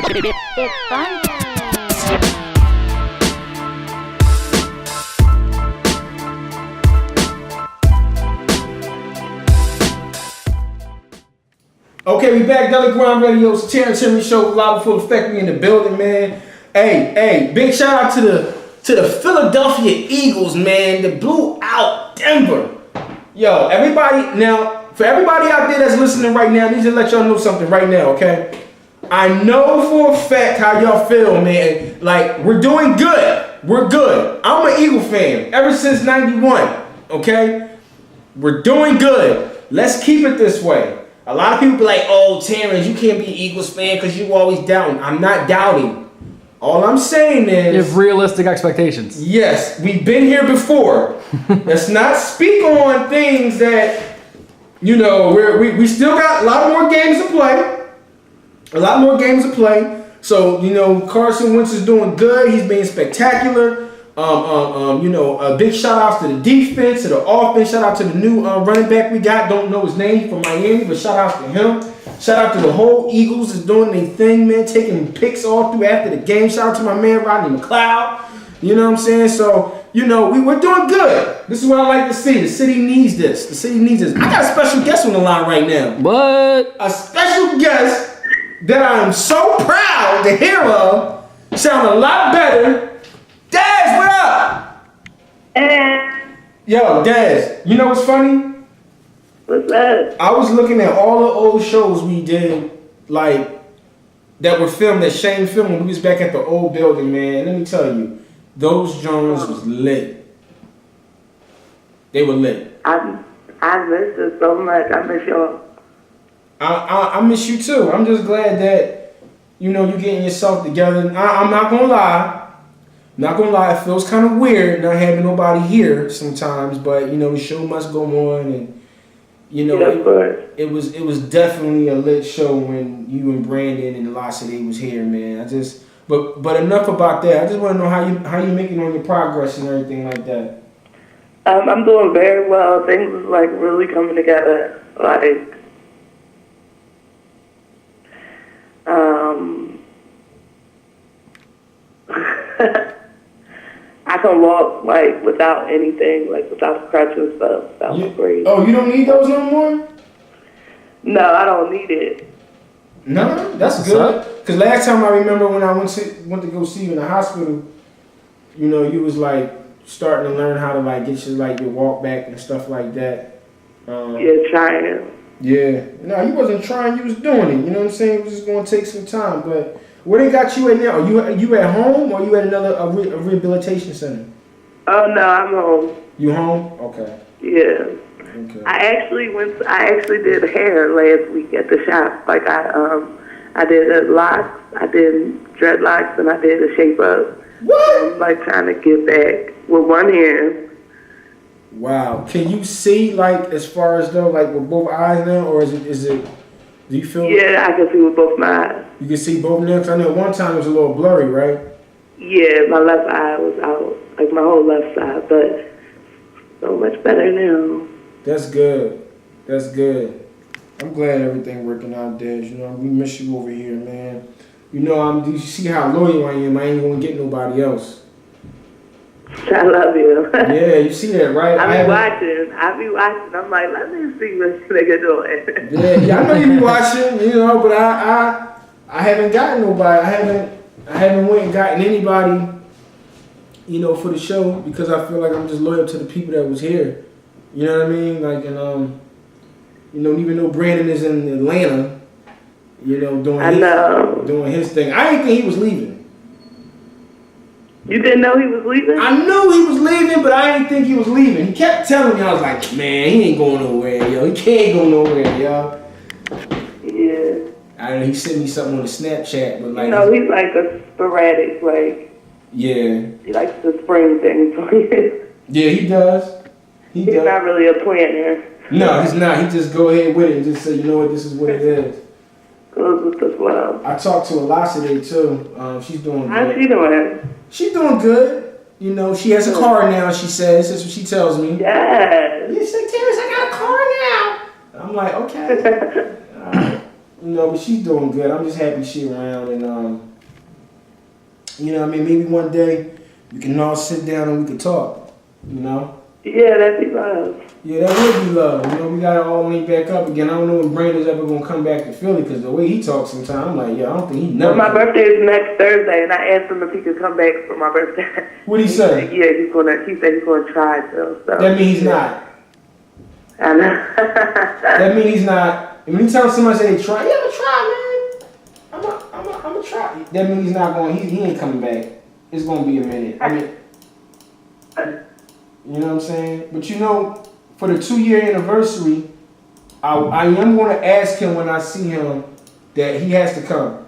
It's fun time. Okay, we back. Deli Grind Radio's Terrance Henry Show, live full effect. We in the building, man. Hey, big shout out to the Philadelphia Eagles, man. That blew out Denver. Yo, everybody, now, for everybody out there that's listening right now, I need to let y'all know something right now, okay? I know for a fact how y'all feel, man. Like, we're doing good. We're good. I'm an Eagle fan ever since 91, okay? We're doing good. Let's keep it this way. A lot of people be like, oh, Terrance, you can't be an Eagles fan because you always doubting. I'm not doubting. All I'm saying is... You have realistic expectations. Yes, we've been here before. Let's not speak on things that, you know, we still got a lot more games to play. A lot more games to play. So, you know, Carson Wentz is doing good. He's being spectacular. You know, a big shout out to the defense, to the offense. Shout out to the new running back we got. Don't know his name from Miami, but shout out to him. Shout out to the whole Eagles is doing their thing, man. Taking picks all through after the game. Shout out to my man Rodney McLeod. You know what I'm saying? So, you know, we're doing good. This is what I like to see. The city needs this. The city needs this. I got a special guest on the line right now. What? A special guest that I am so proud to hear of. Sound a lot better. Daz, what up? Yo, Daz, you know what's funny? What's up? I was looking at all the old shows we did, like, that were filmed, that Shane filmed when we was back at the old building, man. Let me tell you, those Jones was lit. They were lit. I miss it so much. I miss y'all. I miss you too. I'm just glad that, you know, you getting yourself together. I'm not gonna lie. Not gonna lie, it feels kind of weird not having nobody here sometimes, but you know the show must go on, and you know it was definitely a lit show when you and Brandon and Locity was here, man. But enough about that. I just want to know how you making on your progress and everything like that. I'm doing very well. Things is like really coming together. Like I can walk like without anything, like without a crutch and stuff. That was great. Oh, you don't need those no more? No, I don't need it. No, that's good. Cause last time I remember when I went to go see you in the hospital, you know, you was like starting to learn how to like get your walk back and stuff like that. Yeah, trying. Yeah. No, you wasn't trying. You was doing it. You know what I'm saying? It was just gonna take some time, but. Where they got you at now? Are you at home or you at a rehabilitation center? Oh no, I'm home. You home? Okay. Yeah. Okay. I actually did hair last week at the shop. Like I did a locks, I did dreadlocks, and I did a shape up. What? I'm like trying to get back with one hand. Wow. Can you see like as far as though like with both eyes now, or is it? Do you feel? Yeah, I can see with both my eyes. You can see both now? 'Cause I know one time it was a little blurry, right? Yeah, my left eye was out, like my whole left side, but so much better now. That's good. That's good. I'm glad everything working out, Dez. You know, we miss you over here, man. You know, you see how loyal I am. I ain't gonna get nobody else. I love you. Yeah, you see that, right? I be watching. I'm like, let me see what this nigga doing. Yeah, I know you be watching, you know, but I haven't gotten nobody. I haven't went and gotten anybody, you know, for the show because I feel like I'm just loyal to the people that was here. You know what I mean? Like, and you know, even though Brandon is in Atlanta, you know, doing his thing. I didn't think he was leaving. You didn't know he was leaving? I knew he was leaving, but I didn't think he was leaving. He kept telling me, I was like, man, he ain't going nowhere, yo. He can't go nowhere, yo. Yeah. I don't know, he sent me something on the Snapchat, but like... You know, he's like a sporadic, like... Yeah. He likes to spring things. Yeah, he does. He's not really a planner. No, he's not. He just go ahead with it and just say, you know what, this is what it is. Goes with the flow. I talked to Locity too. She's doing good. How's she doing? She's doing good. You know, she has a car now, she says. That's what she tells me. Yes. Yeah, she said, Terrance, I got a car now. I'm like, okay. All right. You know, but she's doing good. I'm just happy she around, and you know what I mean? Maybe one day we can all sit down and we can talk, you know? Yeah, that'd be love. Yeah, that would be love. You know, we gotta all link back up again. I don't know when Brandon's ever gonna come back to Philly, because the way he talks sometimes, I'm like, yeah, I don't think he never. Well, my birthday is next Thursday, and I asked him if he could come back for my birthday. What'd he say? Yeah, he said he's gonna try to. So. That means he's not. I know. That means he's not. Anytime somebody say they try, yeah, I'm try, man. I'm gonna try. That means he's not going. He ain't coming back. It's gonna be a minute. I mean, you know what I'm saying? But you know, for the 2-year anniversary, I am going to ask him when I see him that he has to come.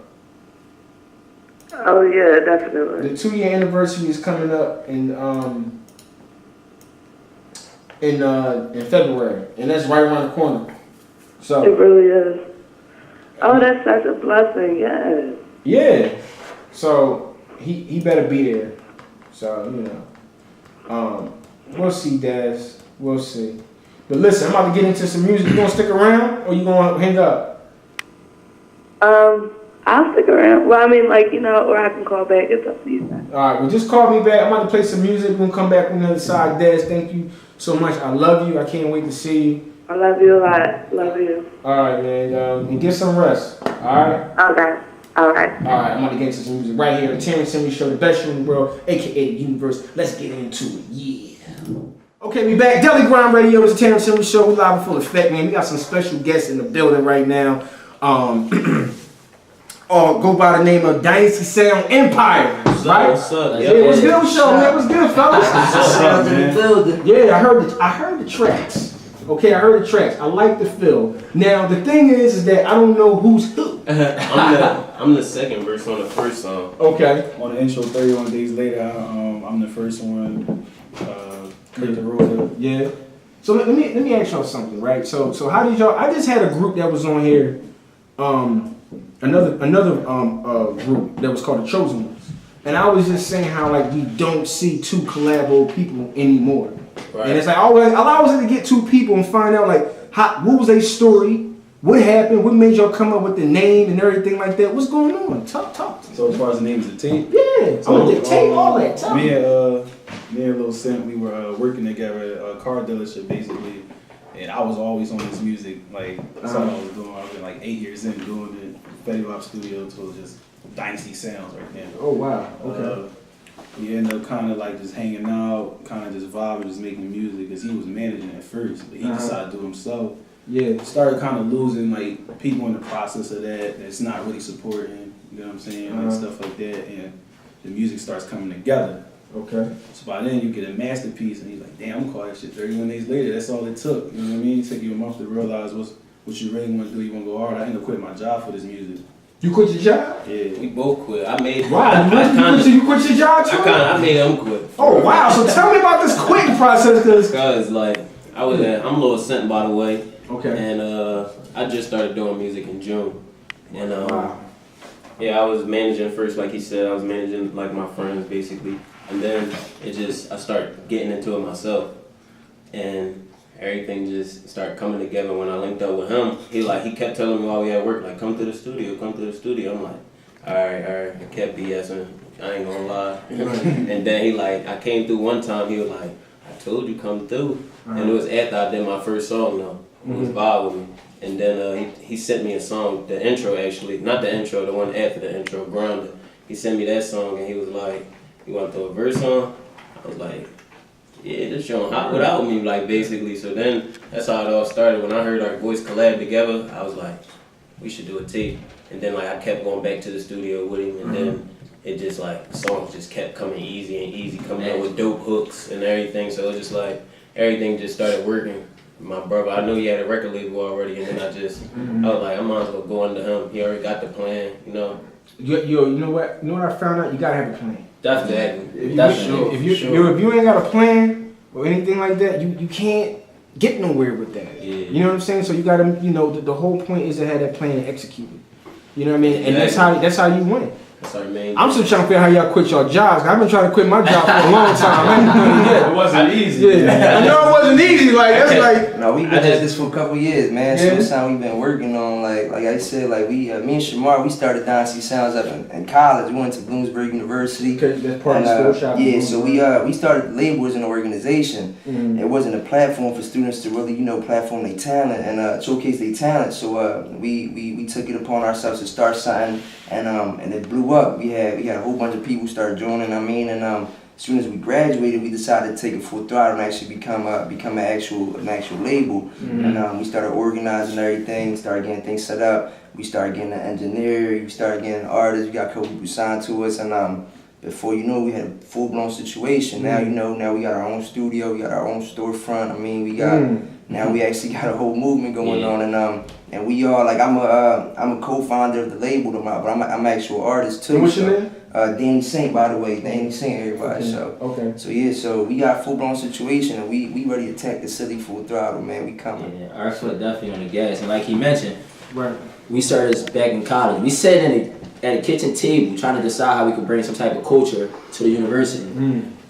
Oh yeah, definitely. The 2-year anniversary is coming up in February, and that's right around the corner. So it really is. Oh, that's such a blessing. Yes. Yeah. So he better be there. So you know, we'll see, Daz. We'll see. But listen, I'm about to get into some music. You gonna stick around, or you gonna hang up? I'll stick around. Well, I mean, like, you know, or I can call back. It's up to you. All right. Well, just call me back. I'm about to play some music. We're gonna come back on the other side. Daz, thank you so much. I love you. I can't wait to see you. I love you a lot. Love you. All right, man. And get some rest. All right. Okay. All right. All right. I'm about to get into some music right here on the Terrance Show, the best show in the world, aka the universe. Let's get into it. Yeah. Okay, we back. Deli Grind Radio. It's the Terrance Show. We live in full effect, man. We got some special guests in the building right now. Go by the name of Dynasty Sound Empire. Right? What's up? Yeah, what's good, show, man? What's good, fellas? Man. Yeah, I heard the tracks. Okay, I heard the tracks. I like the feel. Now the thing is that I don't know who's who. I'm the second verse on the first song. Okay. On the intro, 31 days later, I'm the first one. CurtDaRula. Yeah. So let me ask y'all something, right? So how did y'all? I just had a group that was on here, another group that was called the Chosen Ones, and I was just saying how like we don't see two collabo people anymore, Right. and it's like always allow us to get two people and find out like what was their story, what happened, what made y'all come up with the name and everything like that. What's going on? Talk to me. So as far as the name of the tape? Yeah. So the tape, all that. Tell me. Me and Lil Synt, we were working together at a car dealership basically, and I was always on this music. Like that's all I was doing. I've been like 8 years in doing it. Fetty Wap Studio to just Dynasty Sounds right now. Oh wow. Okay. We ended up kind of like just hanging out, kind of just vibing, just making music because he was managing at first, but he decided to do it himself. Yeah. Started kind of losing like people in the process of that's not really supporting, you know what I'm saying, like stuff like that, and the music starts coming together. Okay. So by then you get a masterpiece, and he's like, damn, I'm calling that shit 31 days later. That's all it took. You know what I mean? It took you a month to realize what you really want to do. You want to go hard. I ended up quitting my job for this music. You quit your job? Yeah. We both quit. I made. Wow. You quit your job too? I made him quit. Oh wow. So tell me about this quitting process, Cause like I'm Lil Synt, by the way. Okay. And I just started doing music in June, and wow. yeah, I was managing first, like he said. I was managing like my friends basically. And then I started getting into it myself, and everything just started coming together. When I linked up with him, he kept telling me while we at work, like, come to the studio. I'm like, all right. I kept BSing. I ain't gonna lie. And then I came through one time. He was like, I told you come through. And it was after I did my first song though. It was vibe with me. And then he sent me a song, the intro actually, not the intro, the one after the intro, Grounded. He sent me that song and he was like, you want to throw a verse on? I was like, yeah, this showing hot without me, like basically. So then that's how it all started. When I heard our voice collab together, I was like, we should do a tape. And then I kept going back to the studio with him, and then it just songs just kept coming easy, coming out with dope hooks and everything. So it was just like everything just started working. My brother, I knew he had a record label already, and then I was like, I might as well go under him. He already got the plan, you know. You know what? You know what I found out? You gotta have a plan. Definitely. If you ain't got a plan or anything like that, you can't get nowhere with that. Yeah. You know what I'm saying? So you gotta, the whole point is to have that plan and execute it. You know what I mean? And that's how you win. That's our main. I'm still trying to figure out how y'all quit your jobs. I've been trying to quit my job for a long time. I ain't done it yet. It wasn't easy. Yeah, I know it wasn't easy. Like that's like. No, we've been at this for a couple years, man. Yeah. Sometimes we've been working on like I said, like me and Shamar, we started Dynasty Sounds up in college. We went to Bloomsburg University. That's part of the store shop. Yeah, so we started labels in an organization. It wasn't a platform for students to really, platform their talent and showcase their talent. So we took it upon ourselves to start something, and it blew up. We had a whole bunch of people started joining. As soon as we graduated, we decided to take it full throttle and actually become an actual label. And we started organizing everything, started getting things set up. We started getting an engineer, we started getting artists. We got a couple people signed to us, and before you know, we had a full-blown situation. Now now we got our own studio, we got our own storefront. Now we actually got a whole movement going on, and we all like I'm a co-founder of the label, but I'm an actual artist too. And what's your name? Danny Saint, by the way. Danny Saint, everybody. Okay. So we got a full-blown situation, and we ready to attack the city full throttle, man. We coming. Yeah, our foot definitely on the gas, and like he mentioned, Right. we started this back in college. We sat at a kitchen table trying to decide how we could bring some type of culture to the university.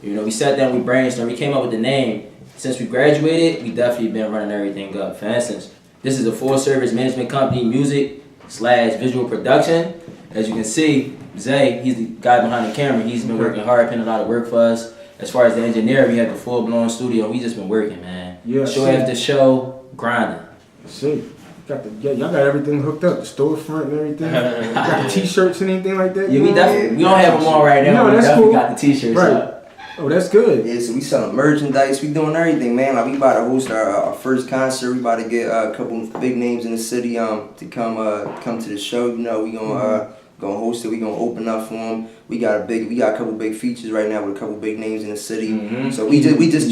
We sat down, we brainstormed, we came up with the name. Since we graduated, we definitely been running everything up. For instance, this is a full-service management company, music/visual production. As you can see, Zay, he's the guy behind the camera. He's been working hard, putting a lot of work for us. As far as the engineer, we have the full-blown studio. We just been working, man. Yeah. Show after show, grinding. See. Y'all got everything hooked up, the storefront and everything. Got the t-shirts and anything like that? Yeah, we don't have them all right now. No, but we that's definitely cool. got the t-shirts Right. up. Oh, that's good. Yeah, so we selling merchandise, we doing everything, man. Like we about to host our first concert. We about to get a couple big names in the city to come to the show. We gonna host it. We gonna open up for them. We got a couple big features right now with a couple big names in the city. So we just.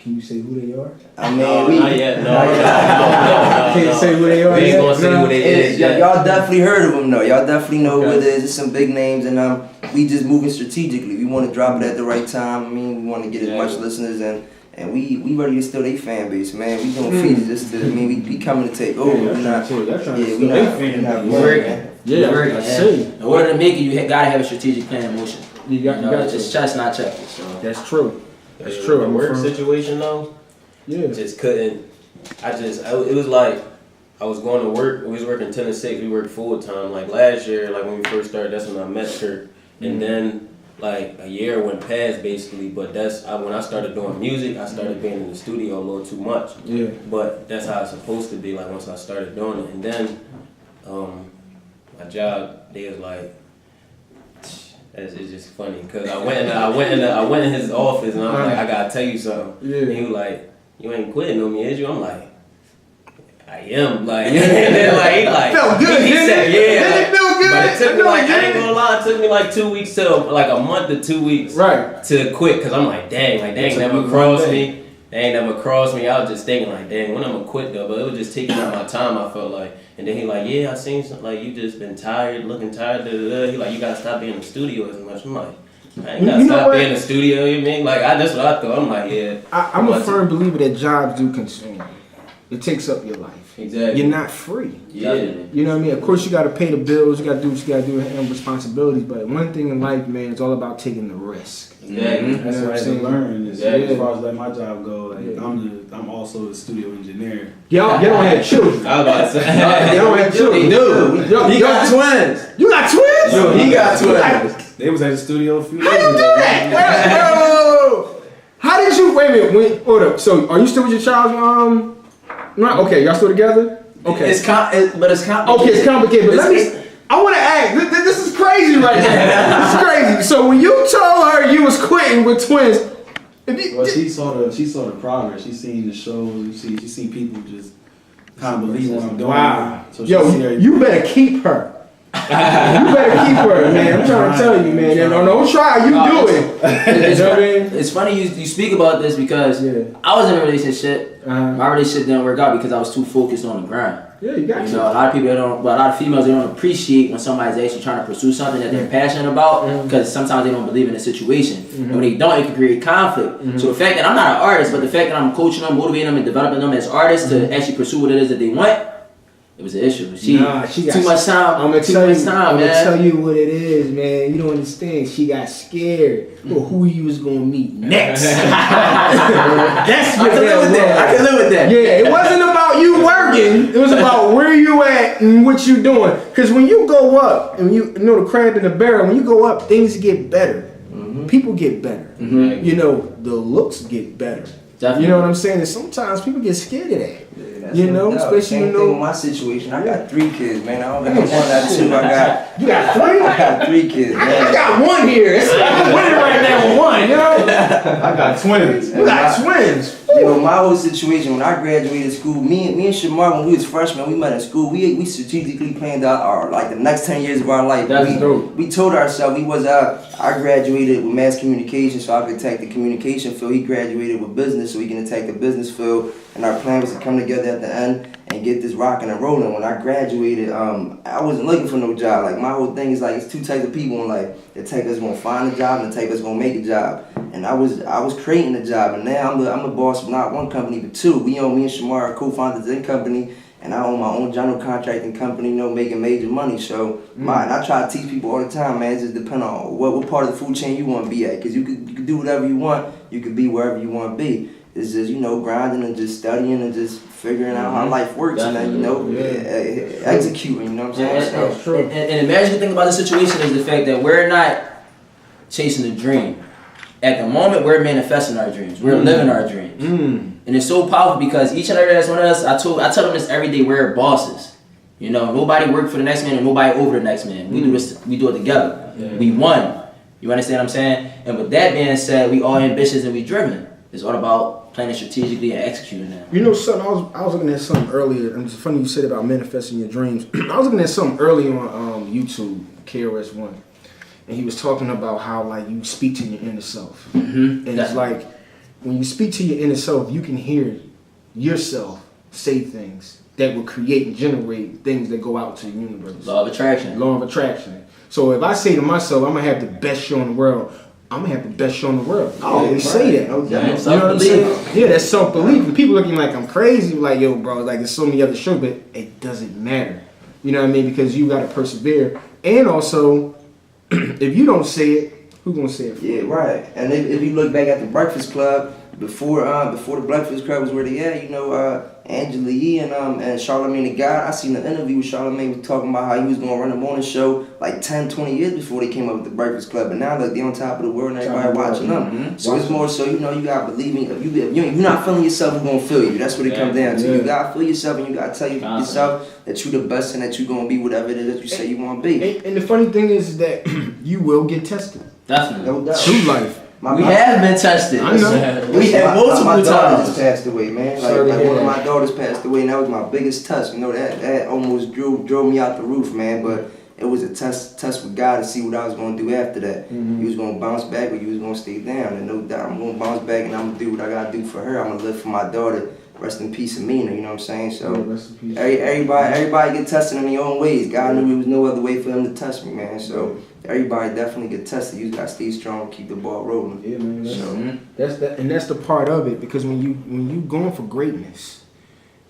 Can you say who they are? Not yet. No. Can't say who they are. We ain't gonna say who they is. Y'all definitely heard of them though. Y'all definitely know who it is. It's some big names, and we just moving strategically. We want to drop it at the right time. We want to get as much listeners, and we ready to steal their fan base, man. We doing features just to. We coming to take over. Yeah, We not working. Yeah, working. I see. In order to make it, you gotta have a strategic plan in motion. You got it's chess, not checkers. So. That's true. That's true. The work situation though, just couldn't. It was like I was going to work. We was working 10 to 6. We worked full time. Like last year, like when we first started, that's when I met Kurt. And then like a year went past basically. But when I started doing music, I started being in the studio a little too much. Yeah. But that's how it's supposed to be. Like once I started doing it, and then my job, they was like. It's just funny because I went in his office and I'm like, I gotta tell you something. Yeah. And he was like, you ain't quitting on me, is you? I'm like, I am. Like, and then like felt good. He said, yeah. Did it feel good? But it took me I ain't gonna lie, it took me like 2 weeks to like a month to 2 weeks to quit because I'm like, dang, like they ain't never crossed me. They ain't never crossed me. I was just thinking like, dang, when I'm gonna quit though? But it was just taking up my time. I felt like. And then he like, yeah, I seen something like you just been tired, looking tired. He like, you gotta stop being in the studio as much. I'm like, I ain't gotta stop being in the studio. You mean like that's what I thought. I'm like, yeah. I'm a firm believer that jobs do consume. It takes up your life. Exactly. You're not free. Yeah. You know what I mean? Of course, you got to pay the bills. You got to do what you got to do and have responsibilities. But one thing in life, man, it's all about taking the risk. Exactly. That's what I had to learn. As far as like my job go, like I'm also a studio engineer. Y'all don't have children. I was about to say. Y'all don't have children. Dude, he got twins. You got twins? Yo, he got twins. They was at the studio a few days How you do ago. that? Whoa. How did you? Wait a minute. Hold up. So, are you still with your child? No. Okay, y'all still together? Okay. It's complicated. Okay, it's complicated. But I want to ask. This is crazy right now. This is crazy. So when you told her you was quitting with twins, Well, she saw the progress. She seen the shows. She seen people just kind of believe what I'm doing. wow. So she Yo, see her- you better keep her. You better keep her, man. I'm trying to tell you, man. Don't try. You do it. You know what I mean? It's funny you speak about this because I was in a relationship. My relationship didn't work out because I was too focused on the grind. Yeah, you got You know, a lot of people a lot of females, they don't appreciate when somebody's actually trying to pursue something that they're passionate about because sometimes they don't believe in the situation. And when they don't, it can create conflict. So the fact that I'm not an artist, but the fact that I'm coaching them, motivating them, and developing them as artists to actually pursue what it is that they want, it was an issue. She got too much time. I'm gonna too tell much you. time, I'm man. gonna tell you what it is, man. You don't understand. She got scared for who you was gonna meet next. That's what I can live with that. I can live with that. Yeah, it wasn't about you working. It was about where you at and what you doing. Because when you go up, and you know the crab in the barrel, when you go up, things get better. People get better. You know, the looks get better. Definitely. You know what I'm saying? And sometimes people get scared of that. Yeah, You know, especially same you know. thing with my situation. I got 3 kids, man. I don't got one, not 2. You got 3? I got 3 kids, I man. got 1 here. I'm winning right now with 1, you know? I got twins. You got twins. You know, my whole situation when I graduated school, me and Shamar, when we was freshmen, we met in school. We strategically planned out our like the next 10 years of our life. That's dope. We told ourselves I graduated with mass communication, so I could attack the communication field. He graduated with business, so he can attack the business field. And our plan was to come together at the end and get this rocking and rolling. When I graduated, I wasn't looking for no job. Like my whole thing is like it's 2 types of people in life. The type that's gonna find a job and the type that's gonna make a job. And I was creating a job, and now I'm the boss of not 1 company but 2. Me and Shamar are co-founders in company, and I own my own general contracting company, you know, making major money. So and I try to teach people all the time, man. It just depends on what part of the food chain you want to be at, because you could do whatever you want. You could be wherever you want to be. It's just, you know, grinding and just studying and just figuring out how life works, and then, you know, executing, you know what I'm saying? That's true. And the magical thing about the situation is the fact that we're not chasing a dream. At the moment, we're manifesting our dreams. We're living our dreams. And it's so powerful because each and every last one of us, I tell them this every day, we're bosses. You know, nobody work for the next man and nobody over the next man. We do this, we do it together. We won. You understand what I'm saying? And with that being said, we all ambitious and we driven. It's all about planning strategically and executing that. You know something, I was looking at something earlier, and it's funny you said about manifesting your dreams. I was looking at something early on YouTube, KRS-One, and he was talking about how like you speak to your inner self. And it's like, when you speak to your inner self, you can hear yourself say things that will create and generate things that go out to the universe. Law of attraction. Law of attraction. So if I say to myself, I'm gonna have the best show in the world, I'm gonna have the best show in the world. I always say that. You know what I'm saying? Yeah, that's self-belief. And people looking like I'm crazy, like, yo, bro, like there's so many other shows, but it doesn't matter. You know what I mean? Because you gotta persevere. And also, if you don't say it, who's gonna say it for you? Yeah, right. And if you look back at the Breakfast Club, before the Breakfast Club was where they at, you know, Angela Yee and Charlamagne the God, I seen an interview with Charlamagne was talking about how he was going to run a morning show like 10, 20 years before they came up with the Breakfast Club. But now look, they on top of the world and everybody watching them. So it's more so, you know, you got to believe me. If you're not feeling yourself, who's going to feel you? That's what it comes down to. You got to feel yourself, and you got to tell yourself that you're the best and that you're going to be whatever it is that you say you want to be. And the funny thing is that you will get tested. Definitely. No doubt. Through life. We have been tested. I know. We have multiple my daughter times. just passed away, man. Like one of my daughters passed away, and that was my biggest test. You know, that almost drove me out the roof, man. But it was a test with God to see what I was going to do after that. You was going to bounce back, or you was going to stay down. And no doubt, I'm going to bounce back, and I'm going to do what I got to do for her. I'm going to live for my daughter. Rest in peace, Amina. You know what I'm saying? So everybody get tested in their own ways. God knew there was no other way for him to test me, man. So everybody definitely get tested. You got to stay strong, keep the ball rolling. Yeah, man. That's the part of it, because when you going for greatness,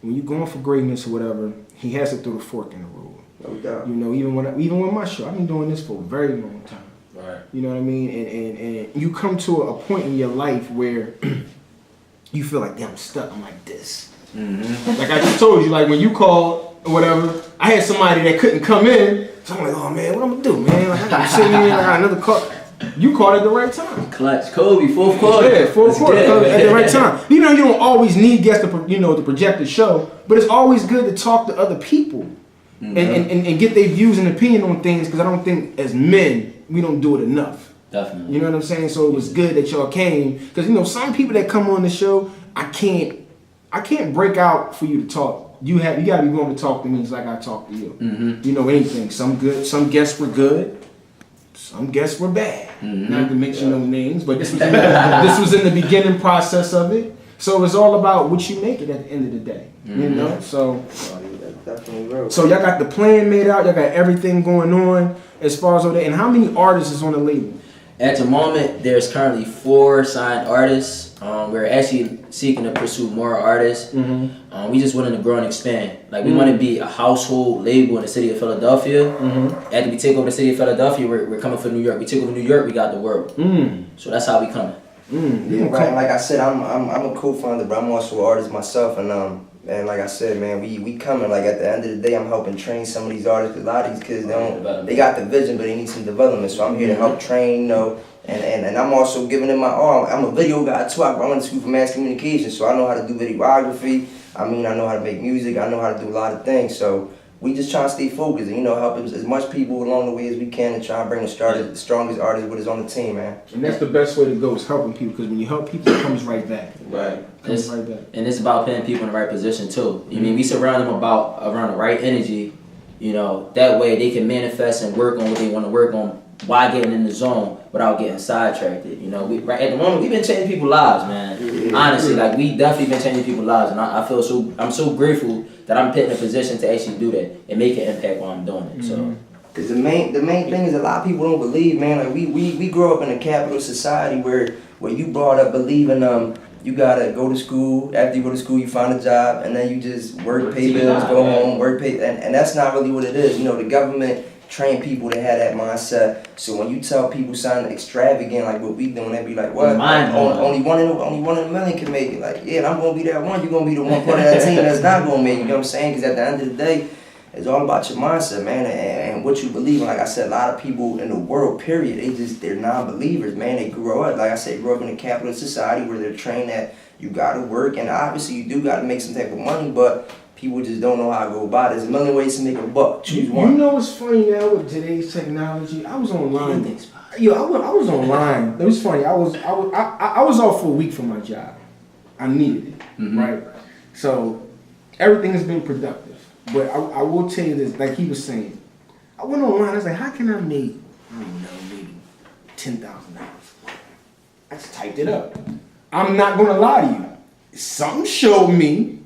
or whatever, he has to throw the fork in the road. No doubt. You know, even with my show, I've been doing this for a very long time. Right. You know what I mean? And you come to a point in your life where you feel like, damn, I'm stuck. I'm like this. Like I just told you, like when you called or whatever, I had somebody that couldn't come in. So I'm like, oh man, what I'm gonna do, man? Like I'm sitting here, I got another call. You called at the right time. Clutch. Kobe, fourth quarter. Yeah, fourth quarter at the right time. You know, you don't always need guests to, to project the show, but it's always good to talk to other people and get their views and opinion on things, because I don't think as men we don't do it enough. Definitely. You know what I'm saying? So it was good that y'all came, because some people that come on the show, I can't break out for you to talk. You got to be willing to talk to me just like I talk to you. You know, anything. Some guests were good, some guests were bad. Not to mention no names, but this was in the beginning process of it. So it's all about what you make it at the end of the day. You know, so. Definitely real. So y'all got the plan made out. Y'all got everything going on as far as all that. And how many artists is on the label? At the moment, there's currently 4 signed artists. We're actually seeking to pursue more artists. We just wanted to grow and expand. Like we want to be a household label in the city of Philadelphia. After we take over the city of Philadelphia, we're coming for New York. We take over New York, we got the world. So that's how we coming. Yeah, right. Like I said, I'm a co-founder, but I'm also an artist myself, and like I said, man, we coming. Like at the end of the day, I'm helping train some of these artists. 'Cause a lot of these kids they got the vision, but they need some development. So I'm here to help train, you know, and I'm also giving them my all. I'm a video guy too. I went to school for mass communication, so I know how to do videography. I mean, I know how to make music. I know how to do a lot of things. So we just trying to stay focused and, you know, help as much people along the way as we can and try and bring the strongest artists with us on the team, man. And that's the best way to go is helping people, because when you help people, it comes right back. Right. Comes right back. And it's about putting people in the right position too. You mean we surround them around the right energy, you know, that way they can manifest and work on what they want to work on while getting in the zone without getting sidetracked. You know, right at the moment we've been changing people's lives, man. Honestly, like we definitely been changing people's lives, and I feel I'm so grateful that I'm put in a position to actually do that and make an impact while I'm doing it. So. Cause the main thing is a lot of people don't believe, man. Like we grow up in a capitalist society where you brought up believing you gotta go to school. After you go to school, you find a job, and then you just work, pay bills, go home, work, pay, and that's not really what it is. You know, the government train people to have that mindset. So when you tell people something extravagant like what we doing, they be like, "What? Only one in a million can make it." Like, yeah, and I'm gonna be that one. You're gonna be the one part of that team that's not gonna make it. You know what I'm saying? Because at the end of the day, it's all about your mindset, man, and what you believe in. Like I said, a lot of people in the world, period, they're non-believers, man. They grow up, like I said, grow up in a capitalist society where they're trained that you gotta work, and obviously you do gotta make some type of money, but people just don't know how to go about it. There's a million ways to make a buck. Choose one. You know what's funny now with today's technology? I was online. Yo, I was online. It was funny. I was off for a week from my job. I needed it, right? So everything has been productive. But I will tell you this, like he was saying, I went online. I was like, how can I make, I don't know, maybe $10,000? I just typed it up. I'm not gonna lie to you. Something showed me,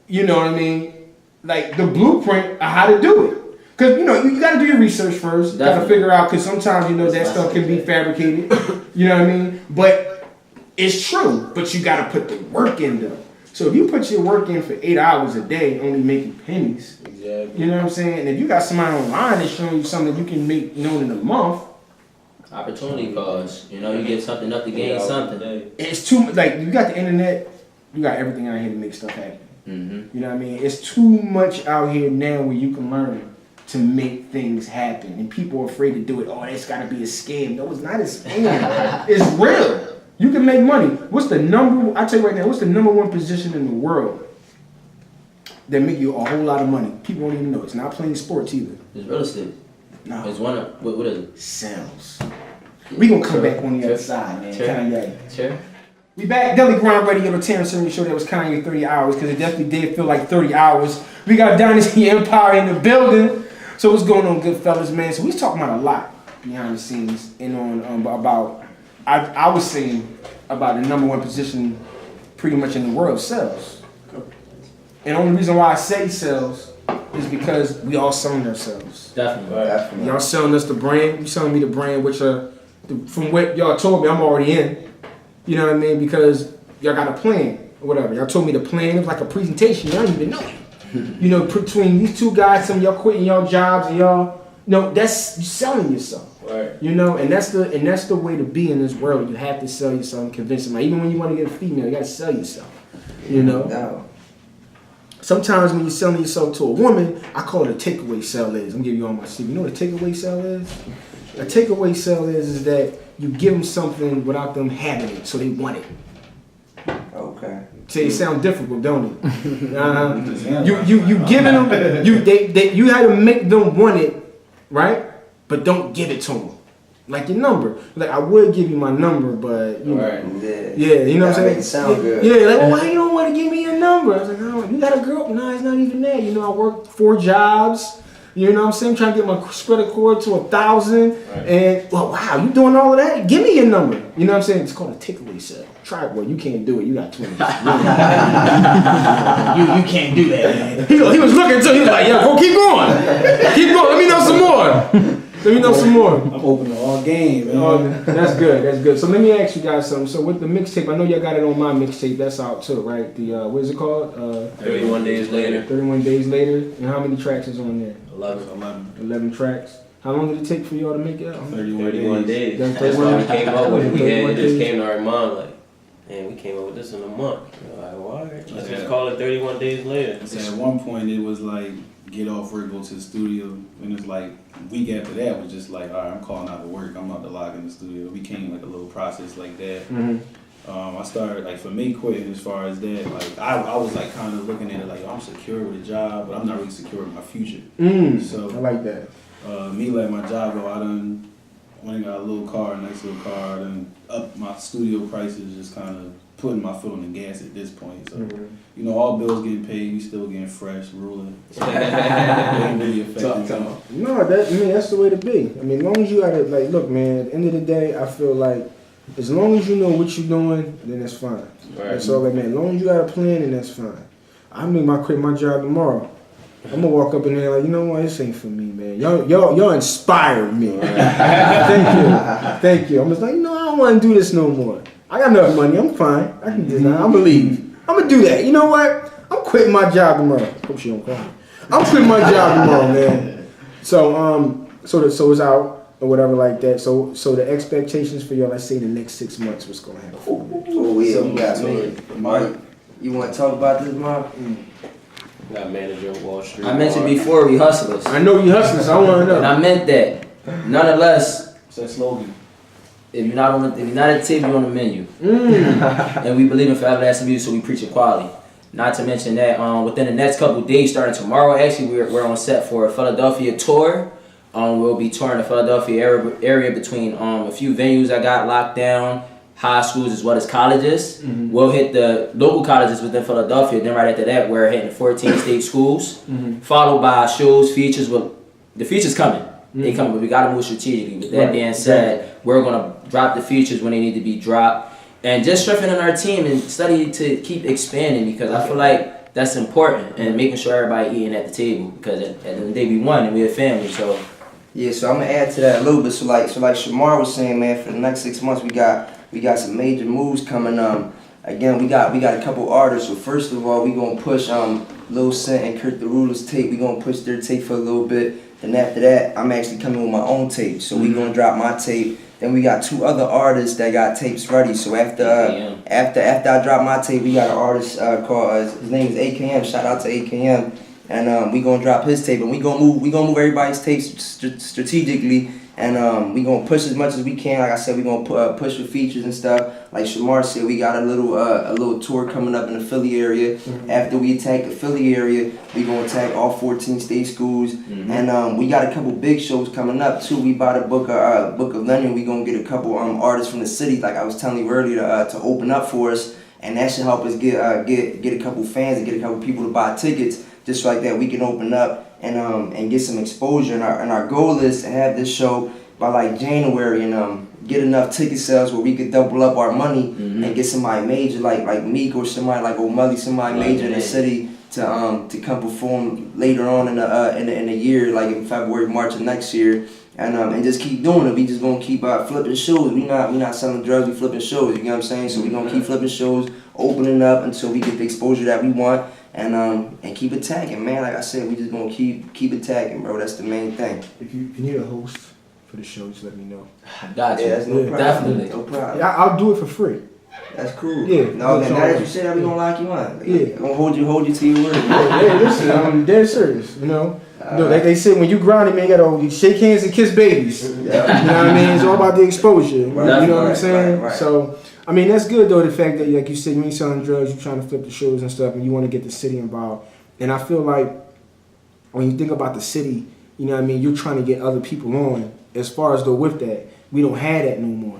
you know what I mean, like the blueprint of how to do it. Because, you know, you got to do your research first. You got to figure out, because sometimes, you know, that stuff can be fabricated. You know what I mean? But it's true. But you got to put the work in, though. So if you put your work in for 8 hours a day, only making pennies, Exactly. you know what I'm saying? And if you got somebody online that's showing you something you can make, you know, in a month. Opportunity cost. You know, you get something up to gain something. It's too, like, you got the internet, you got everything out here to make stuff happen. You know what I mean? It's too much out here now where you can learn to make things happen. And people are afraid to do it. Oh, that's got to be a scam. No, it's not a scam. It's real. You can make money. What's the number, I tell you right now, what's the number one position in the world that make you a whole lot of money? People don't even know. It's not playing sports either. It's real estate. No. It's one of, what is it? Sales. We gonna come back on the other side, man. Kanye. Sure. We back, Deli Grind Radio, the Terrance and show that was Kanye 30 hours, because it definitely did feel like 30 hours. We got Dynasty Empire in the building. So what's going on, good fellas, man? So we was talking about a lot behind the scenes and on about I was saying about the number one position pretty much in the world, sales. And the only reason why I say sales is because we all selling ourselves. Definitely. Y'all selling us the brand. You selling me the brand, which from what y'all told me, I'm already in. You know what I mean? Because y'all got a plan or whatever. Y'all told me the plan. It was like a presentation. Y'all don't even know it. You know, between these two guys, some of y'all quitting y'all jobs and y'all, you know, that's you selling yourself. Right. You know, and that's the way to be in this world. You have to sell yourself and convince somebody. Even when you want to get a female, you got to sell yourself. You know. No. Sometimes when you're selling yourself to a woman, I call it a takeaway sell is. I'm gonna give you all my secret. You know what a takeaway sell is? A takeaway sell is that you give them something without them having it, so they want it. Okay. See, it sounds difficult, don't it? You giving them, you had to make them want it, right? But don't give it to them. Like your number. Like I would give you my number, but you know. Right. Yeah, you know what I'm saying? Make it sound good. Yeah, like why you don't want to give me your number? I was like, no, you got a girl? No, it's not even that. You know, I work 4 jobs. You know what I'm saying? Trying to get my credit card to 1,000. Right. And well, wow, you doing all of that? Give me your number. You know what I'm saying? It's called a takeaway sale. Try it, boy. You can't do it. You got 20. you can't do that, man. He was looking too. He was like, yo, go keep going. Keep going. Let me know some more. Let me know some more. I'm open to all game, man. Oh, that's good. That's good. So let me ask you guys something. So with the mixtape, I know y'all got it on my mixtape. That's out too, right? The what is it called? 31 days later. 31 days later. And how many tracks is on there? 11. 11 tracks. How long did it take for y'all to make it? 31 days. That's That's why we 31 came up with it. It just days. came to our mind like, man, we came up with this in a month. We're like, well, all right, let's just call it 31 days later. So at one point it was like get off work, go to the studio, and it's like week after that was just like, all right, I'm calling out to work, I'm about to log in the studio. It became like a little process like that. I started like for me quitting as far as that, like I was like kind of looking at it like I'm secure with a job, but I'm not really secure with my future. So I like that. me letting my job go, I done went and got a little car, a nice little car, and up my studio prices, just kind of putting my foot on the gas at this point. So, you know, all bills getting paid, we still getting fresh, ruling. So, it ain't really affecting me. No, that's the way to be. I mean, as long as you got it, like, look, man, at the end of the day, I feel like as long as you know what you're doing, then that's fine. Right. That's all that, man. As long as you got a plan, then that's fine. I quit my job tomorrow. I'm gonna walk up in there like, you know what, this ain't for me, man. Y'all inspired me. Thank you. I'm just like, you know, I don't want to do this no more. I got enough money. I'm fine. I can do that. I'm gonna leave. I'm gonna do that. You know what? I'm quitting my job tomorrow. Hope she don't call me. I'm quitting my job tomorrow, man. So so it's out or whatever like that. So the expectations for y'all, let's say the next 6 months, what's gonna happen? Oh yeah, we got me. Mark, you want to talk about this, Mark? Got manager of Wall Street. I mentioned before we hustlers. I know you hustling, so I want to know. And I meant that. Nonetheless, What's that slogan? if you're not at the table, you're on the menu. And we believe in forever lasting music, so we preach equality. Not to mention that within the next couple of days, starting tomorrow, actually, we're on set for a Philadelphia tour. We'll be touring the Philadelphia area between a few venues I got locked down, high schools as well as colleges. We'll hit the local colleges within Philadelphia. Then right after that, we're hitting 14 state schools, followed by shows, features. The features coming. They coming, but we got to move strategically. With that being said, we're going to drop the features when they need to be dropped. And just strengthening our team and study to keep expanding, because I feel like that's important, and making sure everybody eating at the table, because at the end of the day we won and we're a family. So yeah, so I'm gonna add to that a little bit. So like Shamar was saying, man, for the next 6 months we got some major moves coming. Again, we got a couple artists. So first of all, we gonna push Lil Synt and CurtDaRula's tape. We gonna push their tape for a little bit. Then after that, I'm actually coming with my own tape. So we gonna drop my tape. Then we got 2 other artists that got tapes ready. So after I drop my tape, we got an artist called his name is AKM. Shout out to AKM, and we gonna drop his tape, and we gonna move everybody's tapes strategically, and we gonna push as much as we can. Like I said, we gonna push for features and stuff. Like Shamar said, we got a little tour coming up in the Philly area. After we attack the Philly area, we gonna attack all 14 state schools, and we got a couple big shows coming up too. We bought a book of London. We gonna get a couple artists from the city, like I was telling you earlier, to open up for us, and that should help us get a couple fans and get a couple people to buy tickets. Just like that, we can open up and get some exposure. And our goal is to have this show by like January, and get enough ticket sales where we could double up our money and get somebody major like Meek or somebody like O'Malley, somebody major in the city to come perform later on in the year, like in February, March of next year, and just keep doing it. We just gonna keep flipping shows. We not selling drugs. We flipping shows. You know what I'm saying? So we gonna keep flipping shows, opening up until we get the exposure that we want, and keep attacking, man. Like I said, we just gonna keep attacking, bro. That's the main thing. If you need a host for the show, just let me know. I got you. Yeah, that's no problem. Definitely. No problem. Yeah, I'll do it for free. That's cool. Yeah. No, now that you said that, we gonna lock you on. Yeah. I'm gonna hold you to your word. Hey, listen, I'm dead serious. You know, like they said, when you grounded, man, you gotta shake hands and kiss babies. You know what I mean? It's all about the exposure. Right, you know what I'm saying? Right. So, I mean, that's good though. The fact that, like you said, you ain't selling drugs, you're trying to flip the shows and stuff, and you want to get the city involved. And I feel like when you think about the city, you know what I mean, you're trying to get other people on. As far as though with that, we don't have that no more.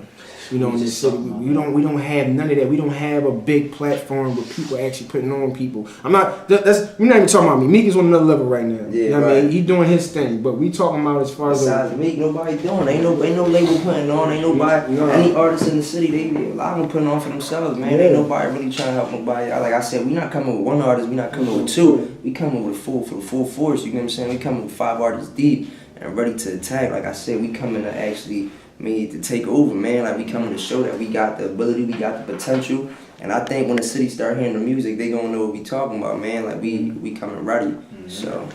You know, in this city, we don't have none of that. We don't have a big platform where people actually putting on people. We're not even talking about me. Meek is on another level right now. Yeah, you know what I mean? He doing his thing, but we talking about as far as besides Meek, nobody doing. Ain't no label putting on. Ain't nobody. Any artists in the city, a lot of them putting on for themselves, man. Ain't nobody really trying to help nobody. Like I said, we not coming with one artist. We not coming with 2. We coming with the full force. You know what I'm saying? We coming with 5 artists deep. and ready to attack. Like I said, we coming to actually to take over, man. Like we coming to show that we got the ability, we got the potential. And I think when the city start hearing the music, they gonna know what we talking about, man. Like we coming ready. So